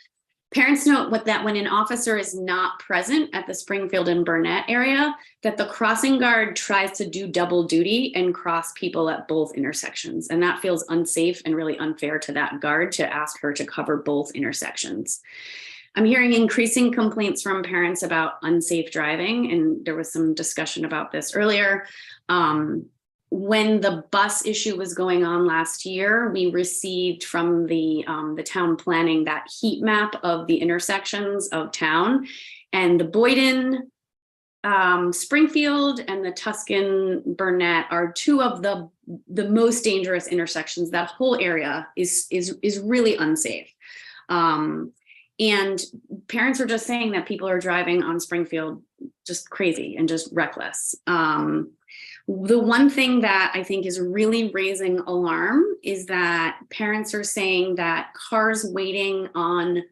Parents note that when an officer is not present at the Springfield and Burnett area, that the crossing guard tries to do double duty and cross people at both intersections. And that feels unsafe and really unfair to that guard to ask her to cover both intersections. I'm hearing increasing complaints from parents about unsafe driving, and there was some discussion about this earlier. When the bus issue was going on last year, we received from the town planning that heat map of the intersections of town, and the Boyden, Springfield, and the Tuscan Burnett are two of the most dangerous intersections. That whole area is really unsafe. And parents are just saying that people are driving on Springfield just crazy and just reckless. The one thing that I think is really raising alarm is that parents are saying that cars waiting on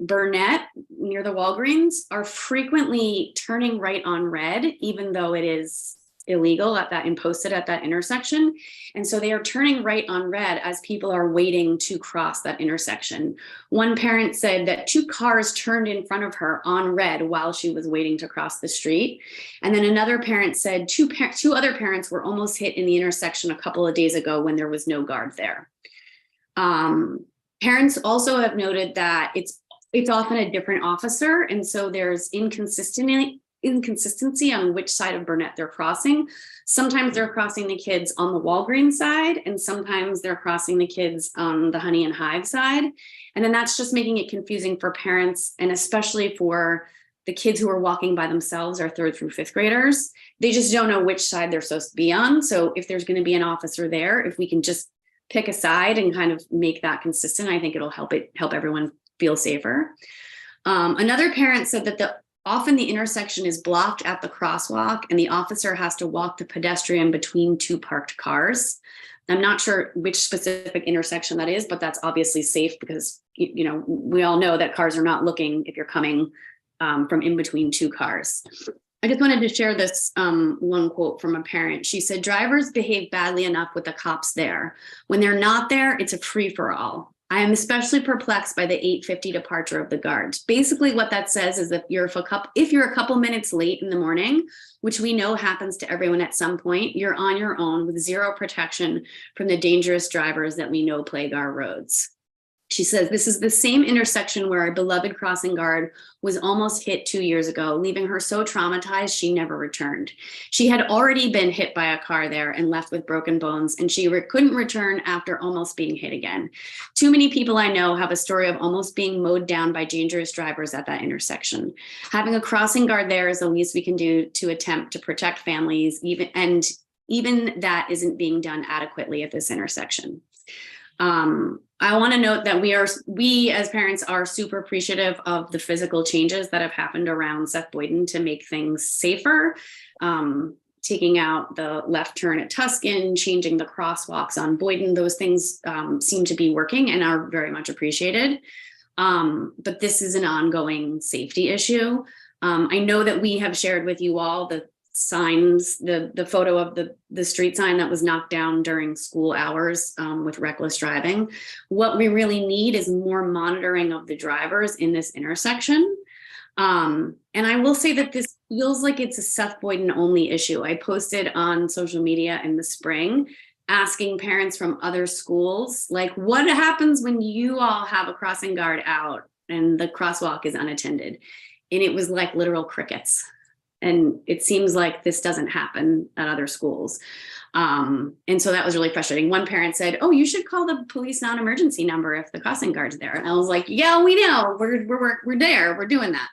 Burnett near the Walgreens are frequently turning right on red, even though it is illegal and posted at that intersection. And so they are turning right on red as people are waiting to cross that intersection. One parent said that 2 cars turned in front of her on red while she was waiting to cross the street. And then another parent said two other parents were almost hit in the intersection a couple of days ago when there was no guard there. Parents also have noted that it's often a different officer, and so there's inconsistency on which side of Burnett they're crossing. Sometimes they're crossing the kids on the Walgreens side, and sometimes they're crossing the kids on the Honey and Hive side. And then that's just making it confusing for parents, and especially for the kids who are walking by themselves, our 3rd through 5th graders. They just don't know which side they're supposed to be on. So if there's going to be an officer there, if we can just pick a side and kind of make that consistent, I think it'll help everyone feel safer. Another parent said that often the intersection is blocked at the crosswalk and the officer has to walk the pedestrian between 2 parked cars. I'm not sure which specific intersection that is, but that's obviously safe because, you know, we all know that cars are not looking if you're coming from in between 2 cars. I just wanted to share this one quote from a parent. She said, "Drivers behave badly enough with the cops there. When they're not there, it's a free-for-all. I am especially perplexed by the 8:50 departure of the guards." Basically what that says is that if you're a couple minutes late in the morning, which we know happens to everyone at some point, you're on your own with zero protection from the dangerous drivers that we know plague our roads. She says, "This is the same intersection where our beloved crossing guard was almost hit 2 years ago, leaving her so traumatized she never returned. She had already been hit by a car there and left with broken bones, and she couldn't return after almost being hit again. Too many people I know have a story of almost being mowed down by dangerous drivers at that intersection. Having a crossing guard there is the least we can do to attempt to protect families, even that isn't being done adequately at this intersection." I want to note that we as parents are super appreciative of the physical changes that have happened around Seth Boyden to make things safer. Taking out the left turn at Tuscan, changing the crosswalks on Boyden, those things seem to be working and are very much appreciated. But this is an ongoing safety issue. I know that we have shared with you all the signs, the photo of the street sign that was knocked down during school hours with reckless driving. What we really need is more monitoring of the drivers in this intersection. And I will say that this feels like it's a Seth Boyden only issue. I posted on social media in the spring asking parents from other schools, like, what happens when you all have a crossing guard out and the crosswalk is unattended? And it was like literal crickets. And it seems like this doesn't happen at other schools. And so that was really frustrating. One parent said, "Oh, you should call the police non-emergency number if the crossing guard's there." And I was like, "Yeah, we know. We're there. We're doing that."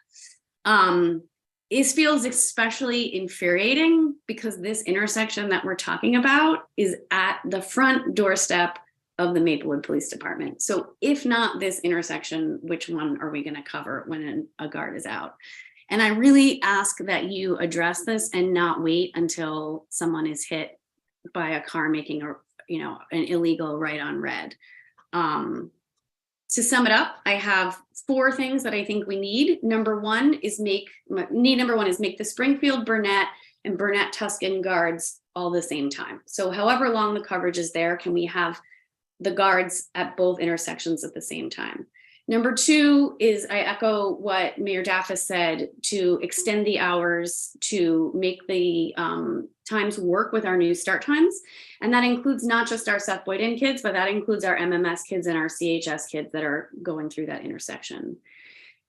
It feels especially infuriating because this intersection that we're talking about is at the front doorstep of the Maplewood Police Department. So if not this intersection, which one are we going to cover when a guard is out? And I really ask that you address this and not wait until someone is hit by a car making an illegal right on red. To sum it up, I have 4 things that I think we need. Number one is make the Springfield, Burnett, and Burnett Tuscan guards all the same time. So however long the coverage is there, can we have the guards at both intersections at the same time? Number two is I echo what Mayor Daffis said, to extend the hours to make the times work with our new start times. And that includes not just our Seth Boyden kids, but that includes our MMS kids and our CHS kids that are going through that intersection.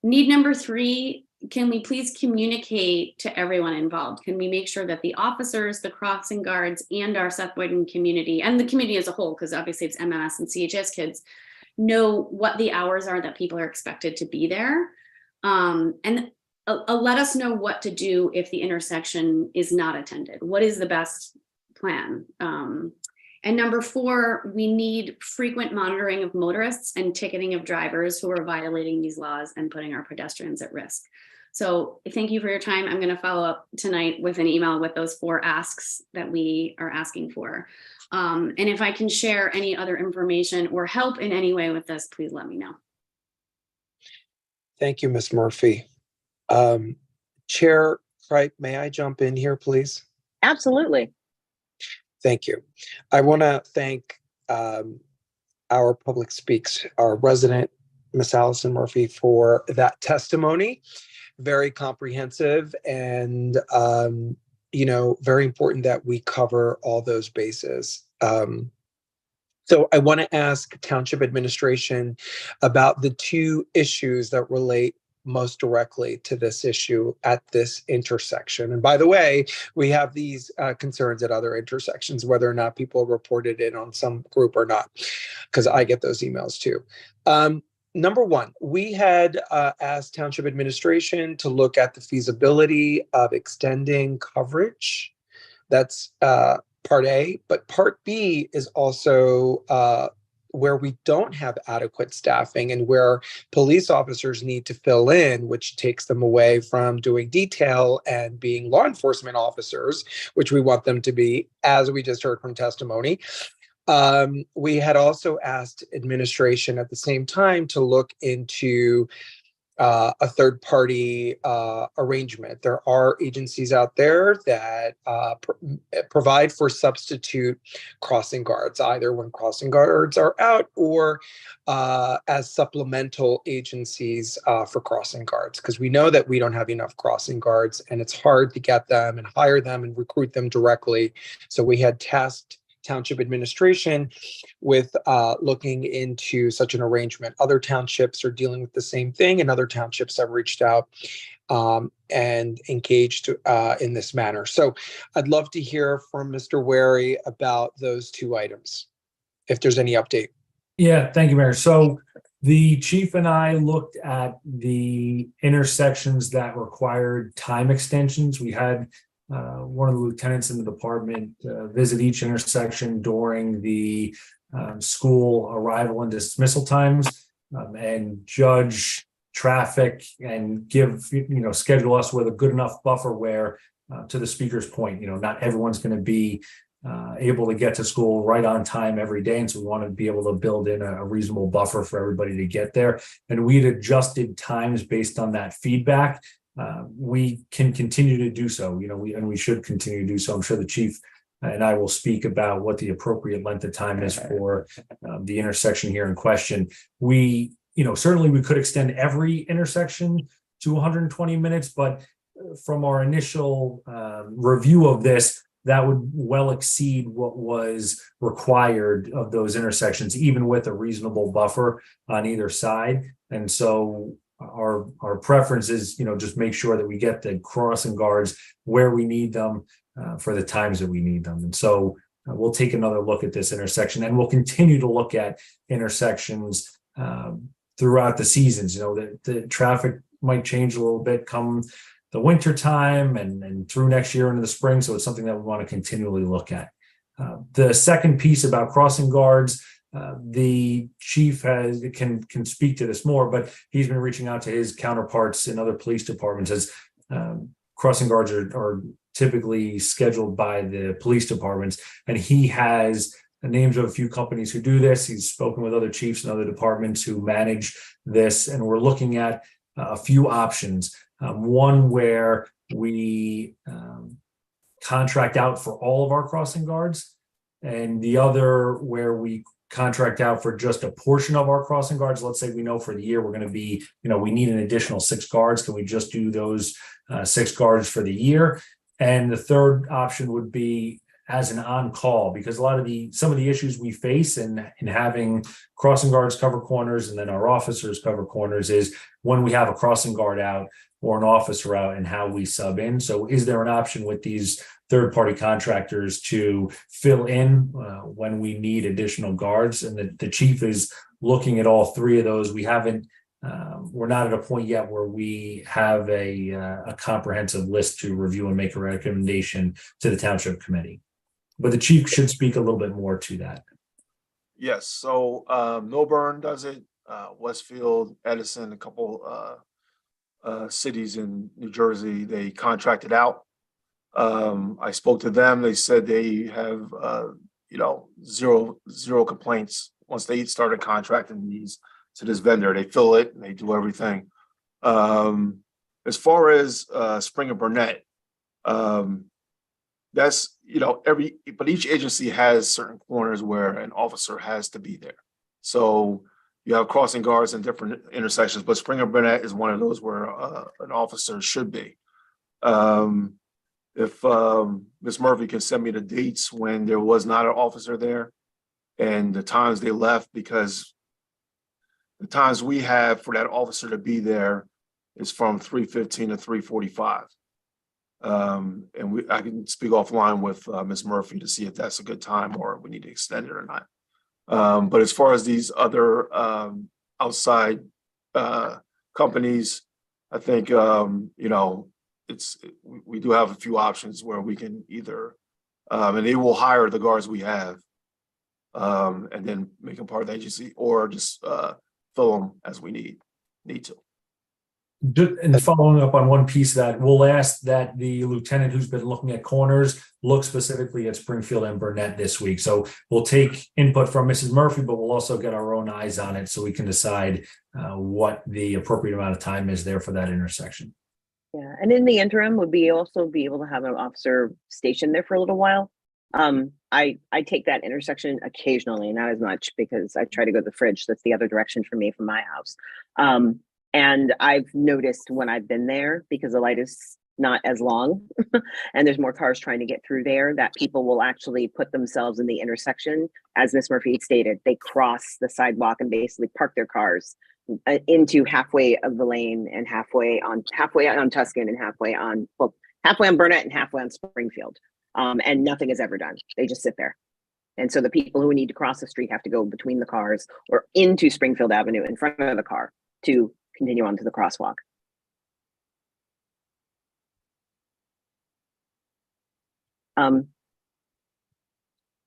Need number three, can we please communicate to everyone involved? Can we make sure that the officers, the crossing guards, and our Seth Boyden community, and the community as a whole, because obviously it's MMS and CHS kids, know what the hours are that people are expected to be there, and let us know what to do if the intersection is not attended. What is the best plan? And number four, we need frequent monitoring of motorists and ticketing of drivers who are violating these laws and putting our pedestrians at risk. So thank you for your time. I'm going to follow up tonight with an email with those 4 asks that we are asking for. And if I can share any other information or help in any way with this, please let me know. Thank you, Ms. Murphy. Chair Cripe, may I jump in here, please? Absolutely. Thank you. I want to thank our public speaks, our resident, Ms. Allison Murphy, for that testimony. Very comprehensive and, very important that we cover all those bases. So I want to ask Township Administration about the 2 issues that relate most directly to this issue at this intersection. And by the way, we have these concerns at other intersections, whether or not people reported it on some group or not, because I get those emails too. Number one, we had asked Township Administration to look at the feasibility of extending coverage. That's part A, but part B is also where we don't have adequate staffing and where police officers need to fill in, which takes them away from doing detail and being law enforcement officers, which we want them to be, as we just heard from testimony. We had also asked administration at the same time to look into a third-party arrangement. There are agencies out there that provide for substitute crossing guards, either when crossing guards are out or as supplemental agencies for crossing guards, because we know that we don't have enough crossing guards and it's hard to get them and hire them and recruit them directly. So we had tasked Township Administration with looking into such an arrangement. Other townships are dealing with the same thing, and other townships have reached out and engaged in this manner. So I'd love to hear from Mr. Wary about those 2 items, if there's any update. Yeah, thank you, Mayor. So the chief and I looked at the intersections that required time extensions. We had one of the lieutenants in the department visit each intersection during the school arrival and dismissal times and judge traffic and give, schedule us with a good enough buffer where, to the speaker's point, not everyone's going to be able to get to school right on time every day. And so we want to be able to build in a reasonable buffer for everybody to get there. And we'd adjusted times based on that feedback. We can continue to do so, we should continue to do so. I'm sure the chief and I will speak about what the appropriate length of time is for the intersection here in question. We, certainly we could extend every intersection to 120 minutes, but from our initial review of this, that would well exceed what was required of those intersections, even with a reasonable buffer on either side. And so our preference is, just make sure that we get the crossing guards where we need them for the times that we need them. And so we'll take another look at this intersection, and we'll continue to look at intersections throughout the seasons. The traffic might change a little bit come the winter time and through next year into the spring. So it's something that we want to continually look at. The second piece about crossing guards, the chief can speak to this more, but he's been reaching out to his counterparts in other police departments, as crossing guards are typically scheduled by the police departments, and he has the names of a few companies who do this. He's spoken with other chiefs and other departments who manage this, and we're looking at a few options. One where we contract out for all of our crossing guards, and the other where we contract out for just a portion of our crossing guards. Let's say we know for the year we're going to be, we need an additional 6 guards. Can we just do those 6 guards for the year? And the third option would be as an on-call, because some of the issues we face in having crossing guards cover corners and then our officers cover corners is when we have a crossing guard out or an officer out and how we sub in. So is there an option with these third-party contractors to fill in when we need additional guards? And the chief is looking at all 3 of those. We're not at a point yet where we have a comprehensive list to review and make a recommendation to the township committee. But the chief should speak a little bit more to that. Yes, so Milburn does it, Westfield, Edison, a couple cities in New Jersey, they contracted out. I spoke to them, they said they have zero complaints once they started contracting these to this vendor. They fill it and they do everything. As far as Springer Burnett, that's but each agency has certain corners where an officer has to be there. So you have crossing guards in different intersections, but Springer Burnett is one of those where an officer should be. If Ms. Murphy can send me the dates when there was not an officer there and the times they left, because the times we have for that officer to be there is from 3:15 to 3:45. And I can speak offline with Ms. Murphy to see if that's a good time or we need to extend it or not. But as far as these other outside companies, I think we do have a few options where we can either and they will hire the guards we have and then make them part of the agency, or just fill them as we need to. And following up on one piece of that, we'll ask that the lieutenant who's been looking at corners look specifically at Springfield and Burnett this week. So we'll take input from Mrs. Murphy, but we'll also get our own eyes on it so we can decide what the appropriate amount of time is there for that intersection. Yeah, and in the interim, would be also be able to have an officer stationed there for a little while. I take that intersection occasionally, not as much because I try to go to the fridge. That's the other direction for me from my house. And I've noticed when I've been there, because the light is not as long and there's more cars trying to get through there, that people will actually put themselves in the intersection. As Ms. Murphy stated, they cross the sidewalk and basically park their cars into halfway of the lane and halfway on Tuscan and halfway on Burnett and halfway on Springfield. And nothing is ever done. They just sit there. And so the people who need to cross the street have to go between the cars or into Springfield Avenue in front of the car to continue on to the crosswalk.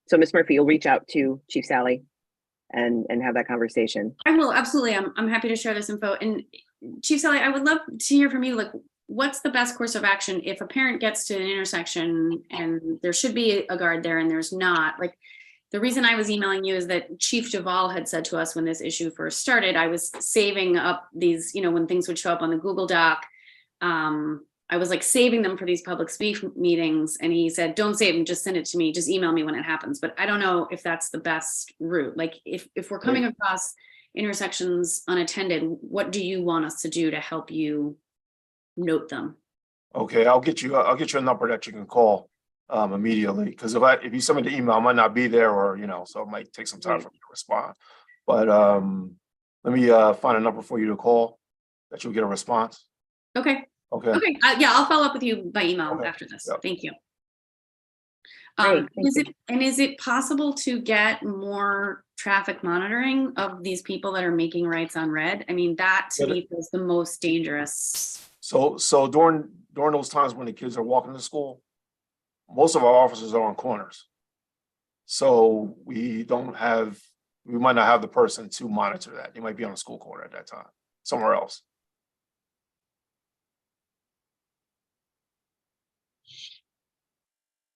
So Ms. Murphy, you'll reach out to Chief Sally and have that conversation. I will, absolutely. I'm happy to share this info. And Chief Sally, I would love to hear from you, like, what's the best course of action if a parent gets to an intersection and there should be a guard there and there's not? Like, the reason I was emailing you is that Chief Duvall had said to us when this issue first started, I was saving up these, when things would show up on the Google Doc, I was like saving them for these public speak meetings. And he said, don't save them, just send it to me, just email me when it happens. But I don't know if that's the best route. Like if we're coming across intersections unattended, what do you want us to do to help you note them? Okay, I'll get you a number that you can call immediately, because if you send me the email, I might not be there, or so it might take some time for me to respond. But let me find a number for you to call that you'll get a response. Okay. Okay. Yeah, I'll follow up with you by email after this. Yep. Thank you. Great, Is it possible to get more traffic monitoring of these people that are making rights on red? I mean, that to me is the most dangerous. So during those times when the kids are walking to school, most of our officers are on corners. So we might not have the person to monitor that. They might be on a school corner at that time, somewhere else.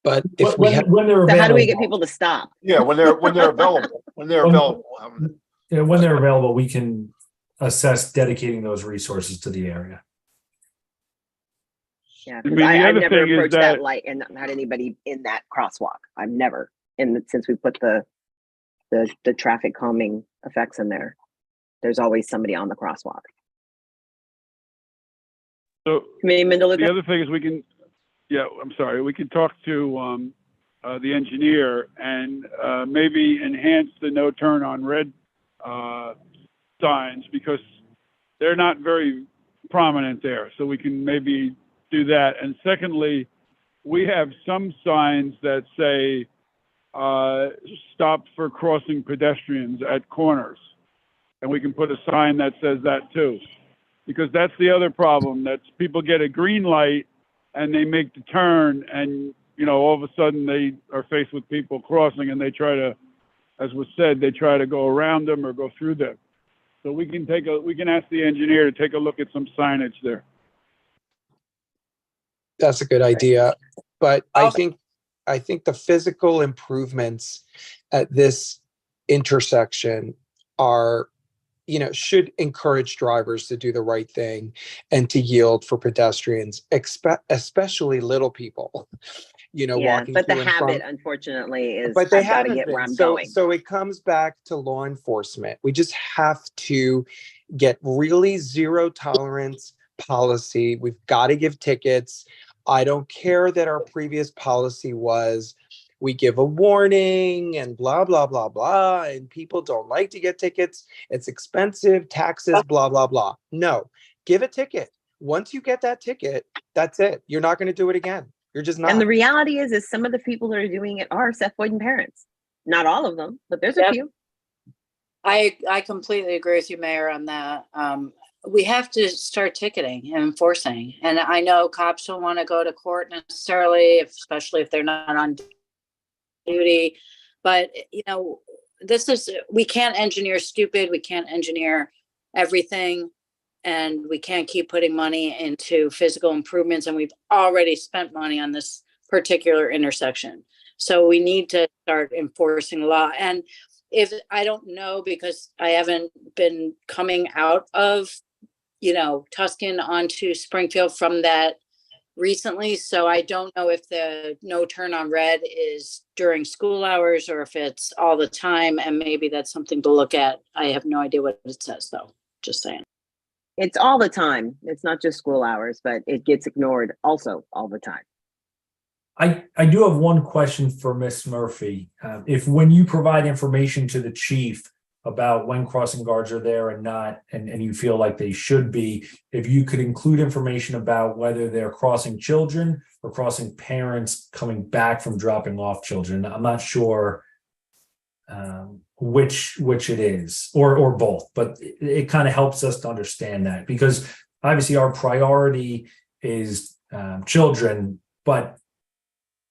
But if we have, when they're So available, how do we get people to stop? Yeah, when they're available. When they're available. when they're available, we can assess dedicating those resources to the area. Yeah, I because mean, the I've other never thing is approached that that- light and not had anybody in that crosswalk. I've never, since we put the the traffic calming effects in there. There's always somebody on the crosswalk. So Committeeman DeLuca? the other thing is we can talk to the engineer and maybe enhance the no turn on red signs, because they're not very prominent there. So we can maybe do that. And secondly, we have some signs that say stop for crossing pedestrians at corners. And we can put a sign that says that too. Because that's the other problem. That's people get a green light and they make the turn, and all of a sudden they are faced with people crossing, and they try to, as was said, they try to go around them or go through them. So we can ask the engineer to take a look at some signage there. That's a good idea. But I think the physical improvements at this intersection are, should encourage drivers to do the right thing and to yield for pedestrians, especially little people, walking but the to and habit, from. unfortunately, is But they I've got to haven't get where been. I'm So, going. so it comes back to law enforcement. We just have to get really zero tolerance policy. We've got to give tickets. I don't care that our previous policy was we give a warning and blah, blah, blah, blah, and people don't like to get tickets. It's expensive, taxes, blah, blah, blah. No, give a ticket. Once you get that ticket, that's it. You're not going to do it again. You're just not. And the reality is some of the people that are doing it are Seth Boyden parents. Not all of them, but there's a few. I completely agree with you, Mayor, on that. We have to start ticketing and enforcing. And I know cops don't want to go to court necessarily, especially if they're not on duty. But, we can't engineer stupid. We can't engineer everything. And we can't keep putting money into physical improvements. And we've already spent money on this particular intersection. So we need to start enforcing the law. And if I don't know, because I haven't been coming out of, Tuscan onto Springfield from that recently. So I don't know if the no turn on red is during school hours or if it's all the time. And maybe that's something to look at. I have no idea what it says, though. Just saying. It's all the time. It's not just school hours, but it gets ignored also all the time. I do have one question for Ms. Murphy. If when you provide information to the chief about when crossing guards are there and not, and you feel like they should be, if you could include information about whether they're crossing children or crossing parents coming back from dropping off children. I'm not sure which it is, or both, but it kind of helps us to understand that, because obviously our priority is children, but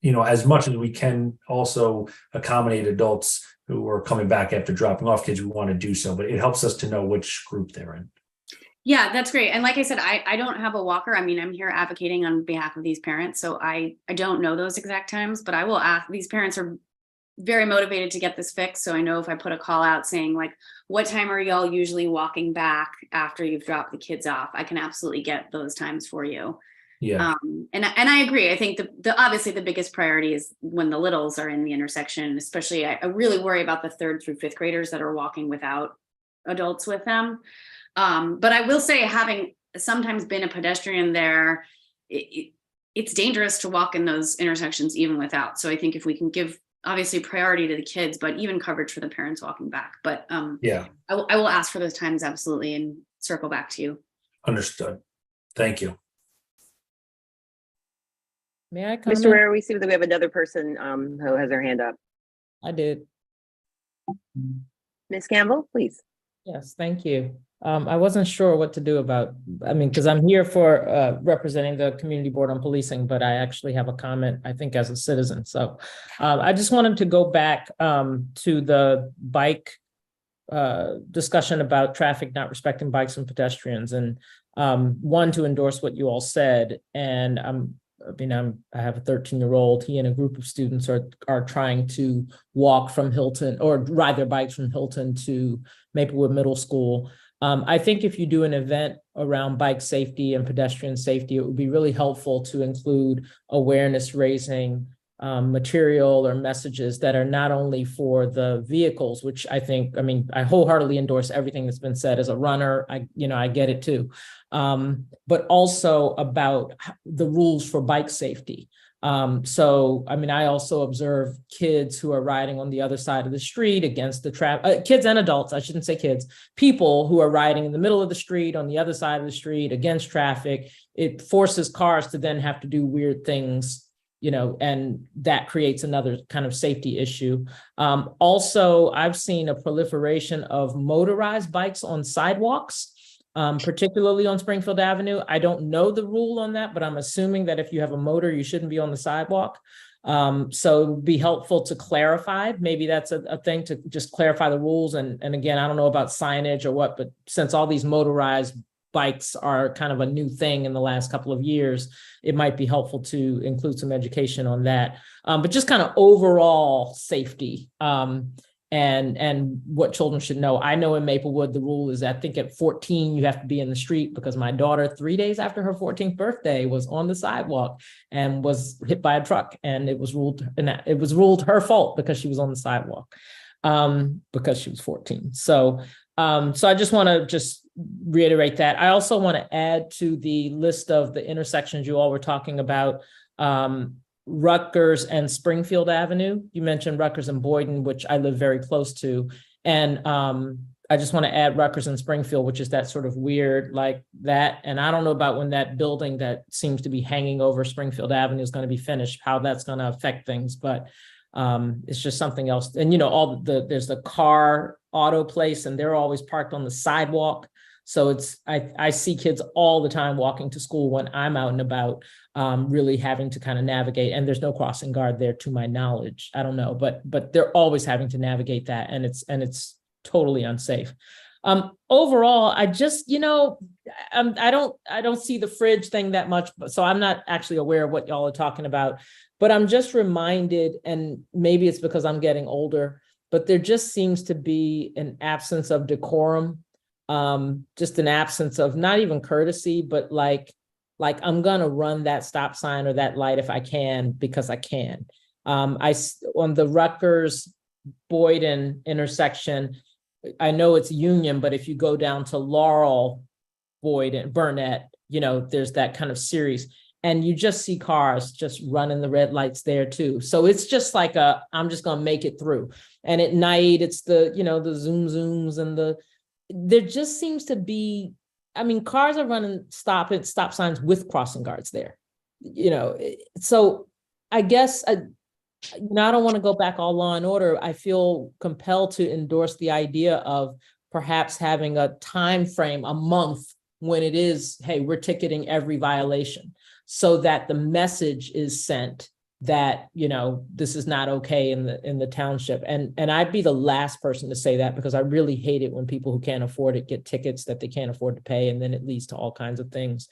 as much as we can also accommodate adults who are coming back after dropping off kids, we want to do so, but it helps us to know which group they're in. Yeah, that's great. And like I said, I don't have a walker. I mean, I'm here advocating on behalf of these parents. So I don't know those exact times, but I will ask. These parents are very motivated to get this fixed. So I know if I put a call out saying like, what time are y'all usually walking back after you've dropped the kids off? I can absolutely get those times for you. Yeah. And I agree. I think the obviously the biggest priority is when the littles are in the intersection, especially I really worry about the 3rd through 5th graders that are walking without adults with them. But I will say, having sometimes been a pedestrian there, it's dangerous to walk in those intersections even without. So I think if we can give obviously priority to the kids, but even coverage for the parents walking back. But yeah, I will ask for those times, absolutely, and circle back to you. Understood. Thank you. May I comment? Mr. Ware, we see that we have another person who has their hand up. I did. Ms. Campbell, please. Yes, thank you. I wasn't sure what to do about, because I'm here for representing the Community Board on Policing, but I actually have a comment, I think, as a citizen. So I just wanted to go back to the bike discussion about traffic not respecting bikes and pedestrians, and one, to endorse what you all said. And I have a 13-year-old. He and a group of students are trying to walk from Hilton, or ride their bikes from Hilton to Maplewood Middle School. I think if you do an event around bike safety and pedestrian safety, it would be really helpful to include awareness raising material or messages that are not only for the vehicles, which I think, I mean, I wholeheartedly endorse everything that's been said. As a runner, I get it too, but also about the rules for bike safety. So, I mean, I also observe kids who are riding on the other side of the street against the traffic, kids and adults, I shouldn't say kids, people who are riding in the middle of the street, on the other side of the street against traffic. It forces cars to then have to do weird things, and that creates another kind of safety issue. Also, I've seen a proliferation of motorized bikes on sidewalks, particularly on Springfield Avenue. I don't know the rule on that, but I'm assuming that if you have a motor, you shouldn't be on the sidewalk. So it would be helpful to clarify. Maybe that's a thing to just clarify the rules. And again, I don't know about signage or what, but since all these motorized bikes are kind of a new thing in the last couple of years, it might be helpful to include some education on that. But just kind of overall safety, and what children should know. I know in Maplewood, the rule is, I think at 14, you have to be in the street, because my daughter, 3 days after her 14th birthday, was on the sidewalk and was hit by a truck. And it was ruled her fault because she was on the sidewalk, because she was 14. So I just want to just reiterate that. I also want to add to the list of the intersections you all were talking about, Rutgers and Springfield Avenue. You mentioned Rutgers and Boyden, which I live very close to. And I just want to add Rutgers and Springfield, which is that sort of weird like that. And I don't know about when that building that seems to be hanging over Springfield Avenue is going to be finished, how that's going to affect things. But it's just something else. And, there's the car auto place, and they're always parked on the sidewalk. So I see kids all the time walking to school when I'm out and about, really having to kind of navigate, and there's no crossing guard there to my knowledge. I don't know, but they're always having to navigate that, and it's totally unsafe. Overall, I just, I don't see the fridge thing that much, so I'm not actually aware of what y'all are talking about, but I'm just reminded, and maybe it's because I'm getting older, but there just seems to be an absence of decorum. Just an absence of not even courtesy, but like I'm gonna run that stop sign or that light if I can, because I can. On the Rutgers Boyden intersection, I know it's Union, but if you go down to Laurel, Boyden, Burnett, there's that kind of series, and you just see cars just running the red lights there too. So it's just like I'm just gonna make it through. And at night, it's the the zoom zooms and there just seems to be, cars are running stop signs with crossing guards there, so I guess, I don't want to go back all law and order. I feel compelled to endorse the idea of perhaps having a time frame, a month, when it is, hey, we're ticketing every violation, so that the message is sent that, this is not okay in the township. And I'd be the last person to say that, because I really hate it when people who can't afford it get tickets that they can't afford to pay, and then it leads to all kinds of things.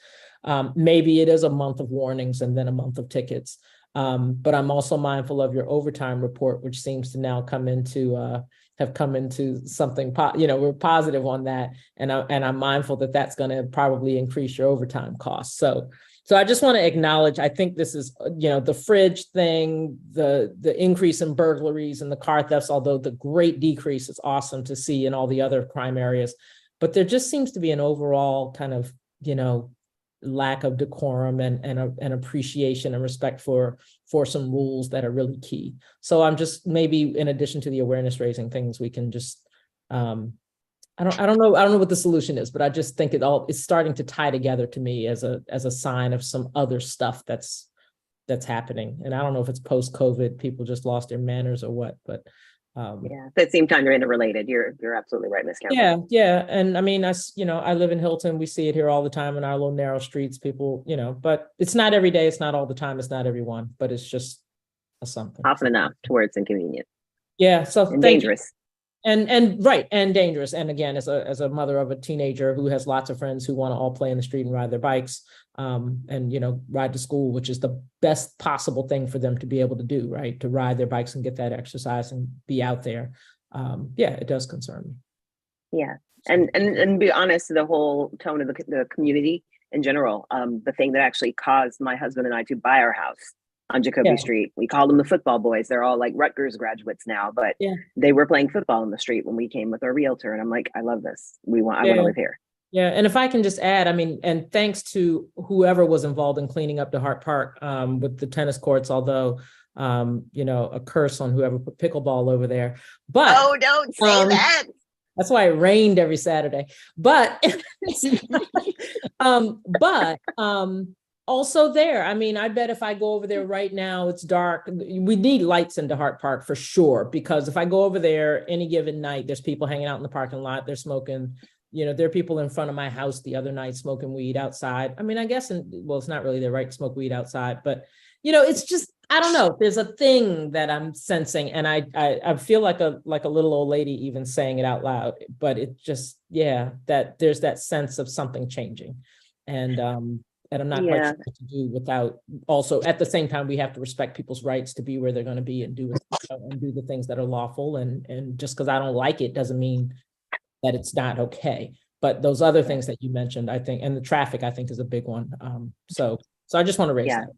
Maybe it is a month of warnings and then a month of tickets. But I'm also mindful of your overtime report, which seems to now have come into something, we're positive on that. And I'm mindful that that's going to probably increase your overtime costs. So I just want to acknowledge, I think this is, the fridge thing, the increase in burglaries and the car thefts, although the great decrease is awesome to see in all the other crime areas. But there just seems to be an overall kind of, lack of decorum and appreciation and respect for some rules that are really key. So I'm just, maybe in addition to the awareness raising things, we can just, I don't know what the solution is, but I just think it's starting to tie together to me as a sign of some other stuff that's happening. And I don't know if it's post-COVID, people just lost their manners or what, but yeah, at the same time, you're interrelated. You're absolutely right, Ms. Campbell. Yeah. And I live in Hilton. We see it here all the time in our little narrow streets, people, but it's not every day, it's not all the time, it's not everyone, but it's just something. Often enough to where it's inconvenient. Yeah, so and dangerous. And right, and dangerous. And again, as a mother of a teenager who has lots of friends who want to all play in the street and ride their bikes, and ride to school, which is the best possible thing for them to be able to do, right? To ride their bikes and get that exercise and be out there. Yeah, it does concern me. Yeah, and be honest, the whole tone of the community in general, the thing that actually caused my husband and I to buy our house on Jacoby Yeah. Street. We call them the football boys. They're all like Rutgers graduates now, but Yeah. they were playing football in the street when we came with our realtor. And I'm like, I love this. I want Yeah. to live here. Yeah, and if I can just add, I mean, and thanks to whoever was involved in cleaning up DeHart Park with the tennis courts, although, a curse on whoever put pickleball over there. But Don't say that. That's why it rained every Saturday. But, also there, I mean, I bet if I go over there right now, it's dark. We need lights in DeHart Park for sure, because if I go over there any given night, there's people hanging out in the parking lot, they're smoking. There are people in front of my house the other night smoking weed outside. I mean, I guess, it's not really their right to smoke weed outside, but, it's just, I don't know. There's a thing that I'm sensing, and I feel like a little old lady even saying it out loud, but it just, that there's that sense of something changing. And I'm not quite sure what to do without also, at the same time, we have to respect people's rights to be where they're going to be and do the things that are lawful. And just because I don't like it doesn't mean that it's not okay. But those other things that you mentioned, I think, and the traffic, I think, is a big one. So I just want to raise that.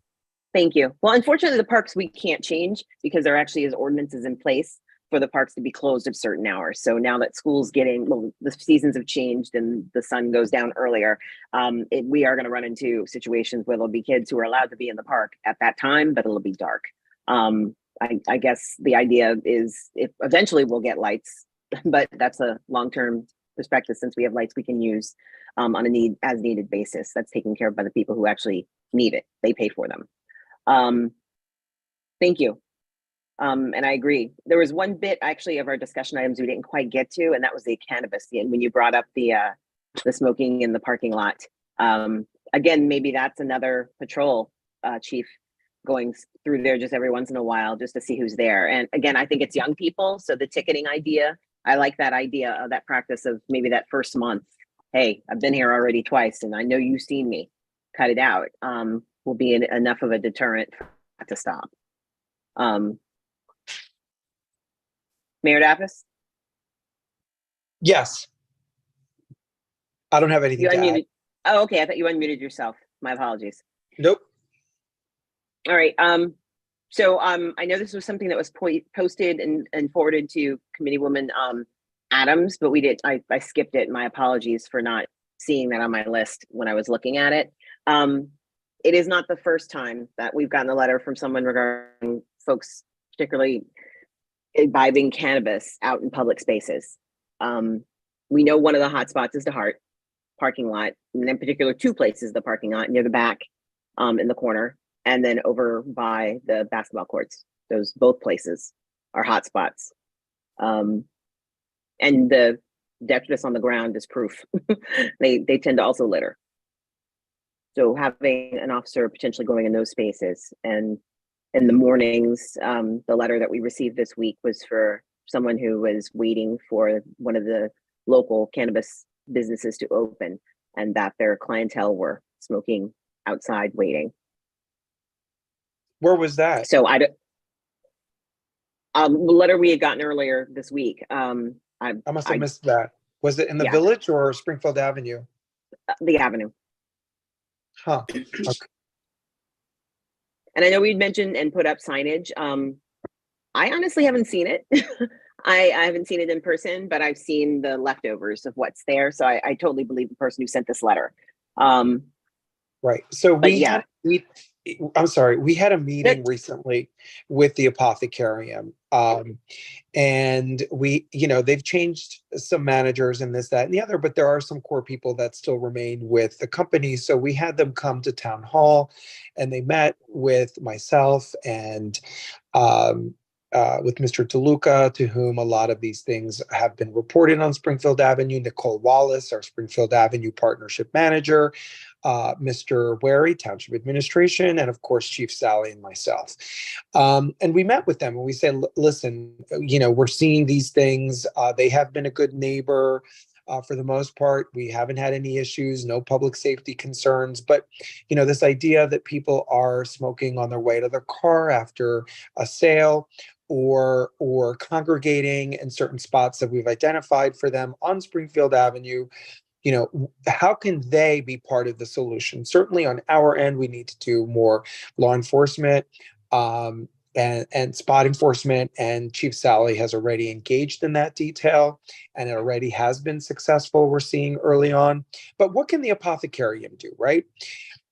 Thank you. Well, unfortunately, the parks we can't change because there actually is ordinances in place for the parks to be closed at certain hours. So now that school's the seasons have changed and the sun goes down earlier, we are going to run into situations where there'll be kids who are allowed to be in the park at that time, but it'll be dark. I guess the idea is if eventually we'll get lights, but that's a long-term perspective. Since we have lights we can use on a as needed basis, that's taken care of by the people who actually need it. They pay for them. Thank you. And I agree. There was one bit actually of our discussion items we didn't quite get to, and that was the cannabis. And when you brought up the smoking in the parking lot, again, maybe that's another patrol chief going through there just every once in a while just to see who's there. And again, I think it's young people. So the ticketing idea, I like that idea of that practice of maybe that first month. Hey, I've been here already twice and I know you've seen me. Cut it out. Will be enough of a deterrent to stop. Mayor Daffis? Yes. I don't have anything You to add. unmuted. Oh, okay. I thought you unmuted yourself. My apologies. Nope. All right. So I know this was something that was posted and forwarded to Committeewoman Adams, but I skipped it. My apologies for not seeing that on my list when I was looking at it. It is not the first time that we've gotten a letter from someone regarding folks, particularly imbibing cannabis out in public spaces. We know one of the hot spots is the DeHart parking lot, and in particular, two places, the parking lot near the back in the corner, and then over by the basketball courts. Those both places are hot spots. And the detritus on the ground is proof. They tend to also litter. So having an officer potentially going in those spaces, and in the mornings, the letter that we received this week was for someone who was waiting for one of the local cannabis businesses to open, and that their clientele were smoking outside waiting. Where was that? So the letter we had gotten earlier this week. I must have missed that. Was it in the village or Springfield Avenue? The Avenue. Huh. Okay. And I know we'd mentioned and put up signage. I honestly haven't seen it. I haven't seen it in person, but I've seen the leftovers of what's there. So I totally believe the person who sent this letter. Right. So we had a meeting recently with the Apothecarium. And they've changed some managers and this, that, and the other, but there are some core people that still remain with the company. So we had them come to town hall and they met with myself and with Mr. DeLuca, to whom a lot of these things have been reported on Springfield Avenue, Nicole Wallace, our Springfield Avenue Partnership Manager, Mr. Wary, Township Administration, and of course, Chief Sally and myself. And we met with them and we said, listen, we're seeing these things. They have been a good neighbor. For the most part, we haven't had any issues, no public safety concerns. But, this idea that people are smoking on their way to their car after a sale or congregating in certain spots that we've identified for them on Springfield Avenue, how can they be part of the solution? Certainly on our end, we need to do more law enforcement, And spot enforcement, and Chief Sally has already engaged in that detail, and it already has been successful, we're seeing early on. But what can the apothecarium do, right?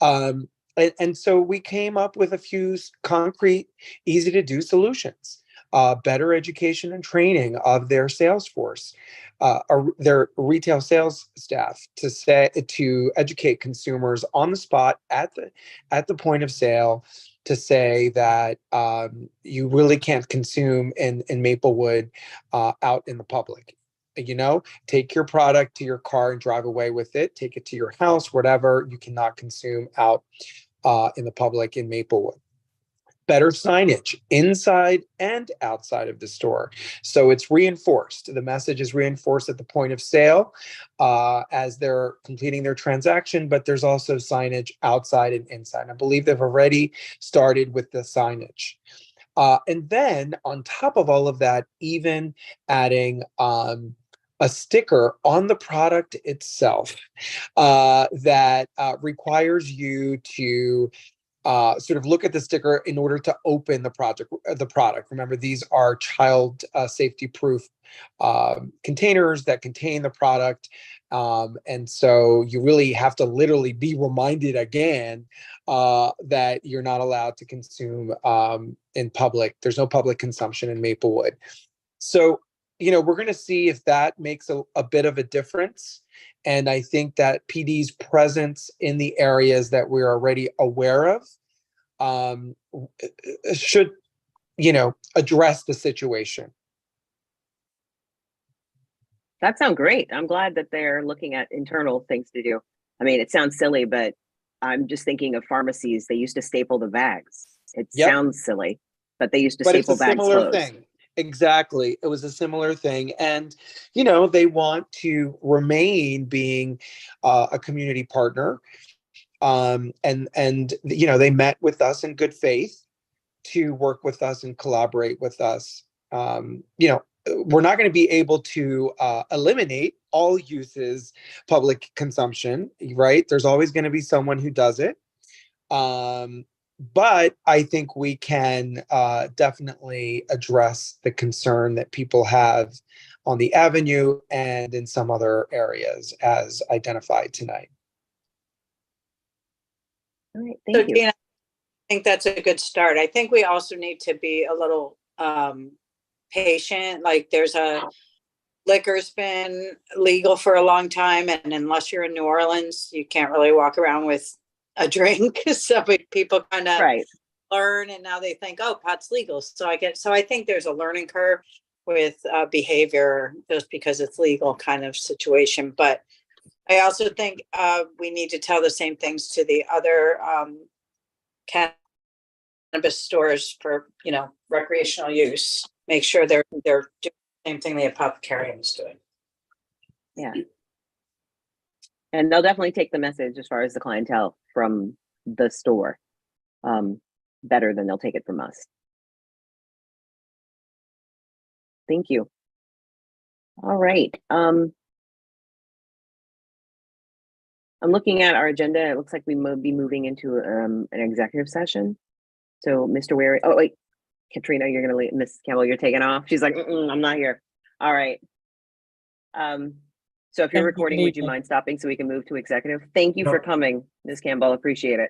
And so we came up with a few concrete, easy to do solutions. Better education and training of their sales force, their retail sales staff, to educate consumers on the spot at the point of sale, to say that you really can't consume in Maplewood out in the public. Take your product to your car and drive away with it. Take it to your house, whatever. You cannot consume out in the public in Maplewood. Better signage inside and outside of the store. So it's reinforced. The message is reinforced at the point of sale as they're completing their transaction, but there's also signage outside and inside. I believe they've already started with the signage. And then on top of all of that, even adding a sticker on the product itself that requires you to sort of look at the sticker in order to open the product. Remember, these are child safety proof containers that contain the product. And so you really have to literally be reminded again that you're not allowed to consume in public. There's no public consumption in Maplewood. So, we're going to see if that makes a bit of a difference. And I think that PD's presence in the areas that we're already aware of should, address the situation. That sounds great. I'm glad that they're looking at internal things to do. I mean, it sounds silly, but I'm just thinking of pharmacies. They used to staple the bags. It sounds silly, but they used to staple bags closed. But it's a similar thing. Exactly. It was a similar thing. And, they want to remain being a community partner. And they met with us in good faith to work with us and collaborate with us. We're not going to be able to eliminate all uses public consumption, right? There's always going to be someone who does it. But I think we can definitely address the concern that people have on the avenue and in some other areas as identified tonight. All right, thank you. Gina, I think that's a good start. I think we also need to be a little patient. Like, there's liquor's been legal for a long time, and unless you're in New Orleans, you can't really walk around with a drink. So people kind of learn, and now they think, oh, pot's legal. So I think there's a learning curve with behavior just because it's legal kind of situation. But I also think we need to tell the same things to the other cannabis stores for, recreational use. Make sure they're doing the same thing the apothecarium is doing. Yeah. And they'll definitely take the message as far as the clientele from the store better than they'll take it from us. Thank you. All right. I'm looking at our agenda. It looks like we may be moving into an executive session. So, Mr. Wary, oh wait, Katrina, you're going to leave. Ms. Campbell, you're taking off. She's like, I'm not here. All right. So if you're recording, would you mind stopping so we can move to executive? Thank you for coming, Ms. Campbell. Appreciate it.